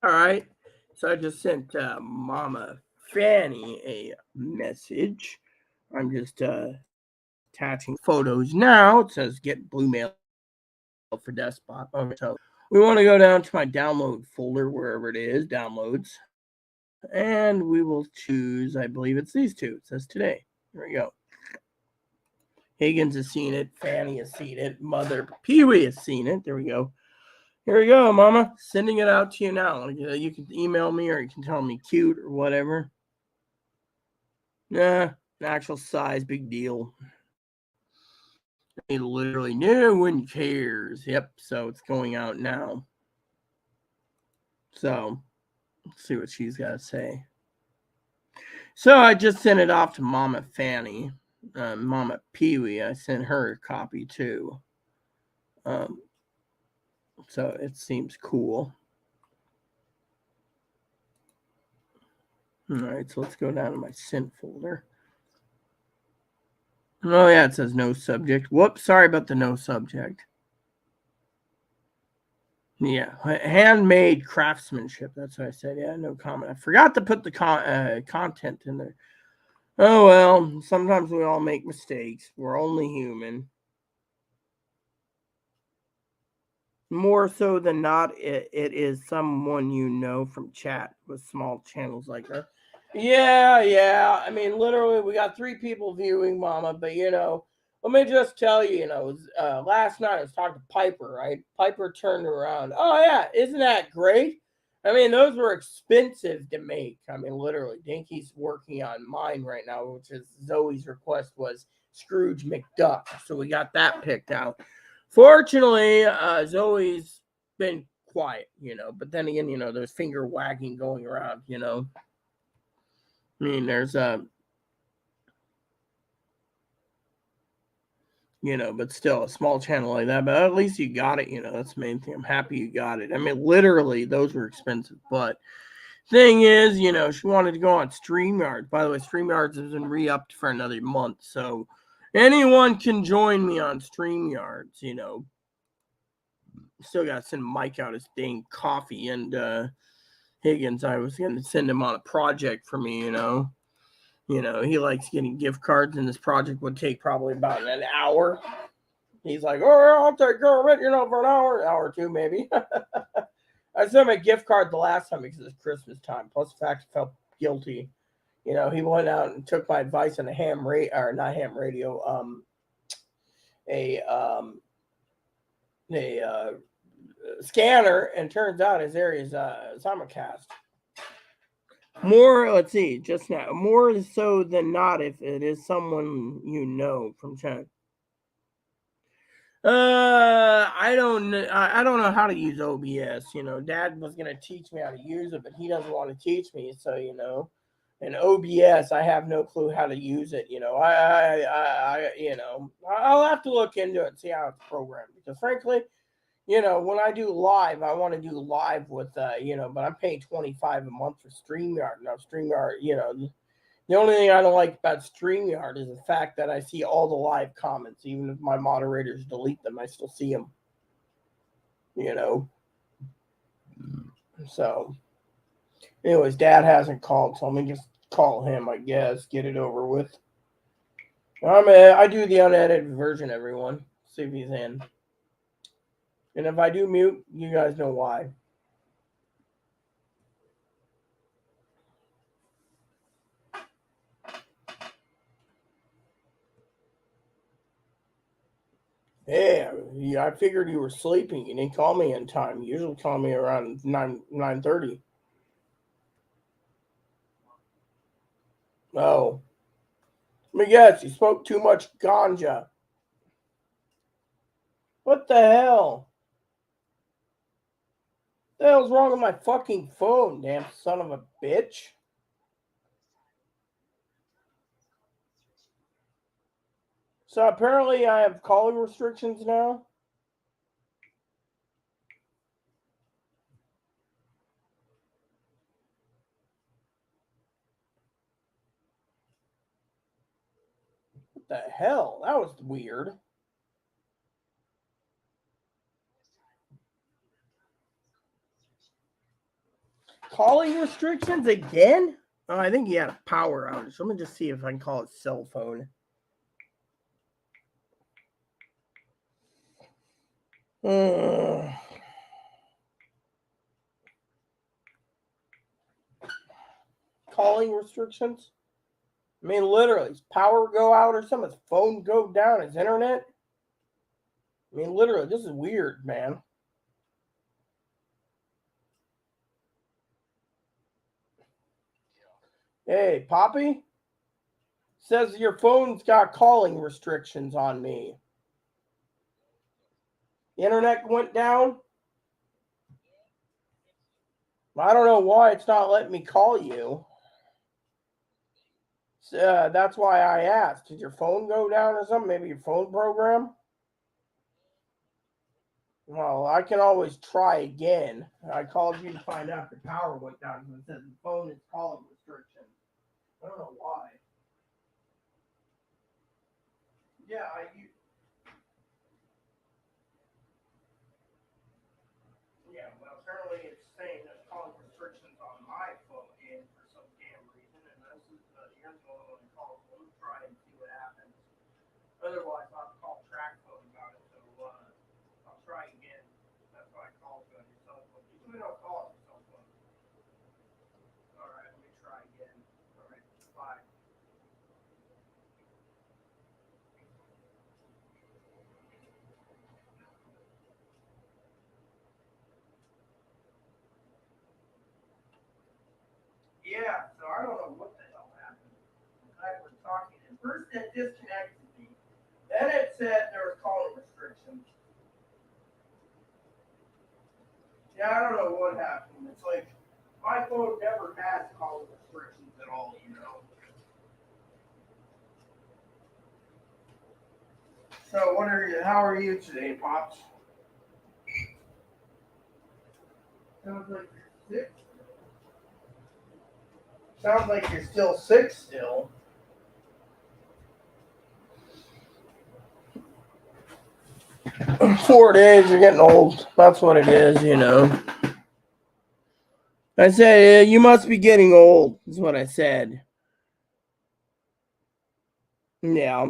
All right. So I just sent Mama Fanny a message. I'm just attaching photos now. It says get blue mail for desktop. Okay, so we want to go down to my download folder, wherever it is, downloads. And we will choose, I believe it's these two. It says today. Here we go. Higgins has seen it. Fanny has seen it. Mother Pee Wee has seen it. There we go. Here we go, Mama. Sending it out to you now. You can email me or you can tell me cute or whatever. Nah, actual size, big deal. Literally, no one cares. Yep, so it's going out now. So, let's see what she's got to say. So, I just sent it off to Mama Fanny. Mama Pee Wee, I sent her a copy too. So, it seems cool. All right, so let's go down to my sent folder. Oh, yeah, it says no subject. Whoops, sorry about the no subject. Yeah, handmade craftsmanship. That's what I said. Yeah, no comment. I forgot to put the content in there. Oh, well, sometimes we all make mistakes. We're only human. More so than not, it is someone you know from chat with small channels like that. Yeah. I mean, literally, we got 3 people viewing, Mama. But let me just tell you, last night I was talking to Piper, right? Piper turned around. Oh yeah, isn't that great? I mean, those were expensive to make. I mean, literally, Dinky's working on mine right now, which is Zoe's request was Scrooge McDuck. So we got that picked out. Fortunately, Zoe's been quiet, but then again, there's finger wagging going around, I mean, there's but still a small channel like that. But at least you got it, that's the main thing. I'm happy you got it. I mean, literally, those were expensive. But thing is, she wanted to go on StreamYards. By the way, StreamYards has been re-upped for another month. So anyone can join me on StreamYards, Still got to send Mike out his dang coffee. And Higgins, I was going to send him on a project for me, he likes getting gift cards, and this project would take probably about an hour. He's like, oh, I'll take care of it, for an hour or two, maybe. I sent him a gift card the last time because it's Christmas time. Plus the fact I felt guilty. He went out and took my advice on not ham radio, a scanner, and turns out his area is simulcast. Let's see, just now, more so than not if it is someone from chat. I don't know how to use OBS. Dad was gonna teach me how to use it, but he doesn't want to teach me. So and OBS, I have no clue how to use it. I'll have to look into it and see how it's programmed. Because frankly, When I do live, I want to do live with, but I'm paying $25 a month for StreamYard. Now, StreamYard, the only thing I don't like about StreamYard is the fact that I see all the live comments. Even if my moderators delete them, I still see them. So, anyways, Dad hasn't called, so let me just call him, I guess. Get it over with. I do the unedited version, everyone. See if he's in. And if I do mute, you guys know why. Hey, I figured you were sleeping. You didn't call me in time. You usually call me around 9:30. Oh. Let me guess, you smoked too much ganja. What the hell? What the hell's wrong with my fucking phone, damn son of a bitch? So apparently I have calling restrictions now. What the hell? That was weird. Calling restrictions again? Oh, I think he had a power outage. Let me just see if I can call his cell phone. Calling restrictions? I mean, literally, his power go out or something, his phone go down, his internet? I mean, literally, this is weird, man. Hey, Poppy? Says your phone's got calling restrictions on me. The internet went down? I don't know why it's not letting me call you. That's why I asked. Did your phone go down or something? Maybe your phone program? Well, I can always try again. I called you to find out if the power went down because it says the phone is calling restriction. I don't know why. Yeah, well, apparently it's saying that calling restrictions on my phone and for some damn reason, and this is here's the only one that calls. Let me try and see what happens. Otherwise, I'll call track phone about it. So I'll try again. That's why I called you on your cell phone. Usually don't call on your cell phone. All right, let me try again. All right, bye. Yeah, so I don't know what the hell happened. I was talking, and first it disconnected me. Then it said there was calling restrictions. Yeah, I don't know what happened. It's like my phone never has calling restrictions at all. So how are you today, Pops? Sounds like you're sick. Sounds like you're still sick still. 4 days, you're getting old. That's what it is. I said, you must be getting old, is what I said. Yeah.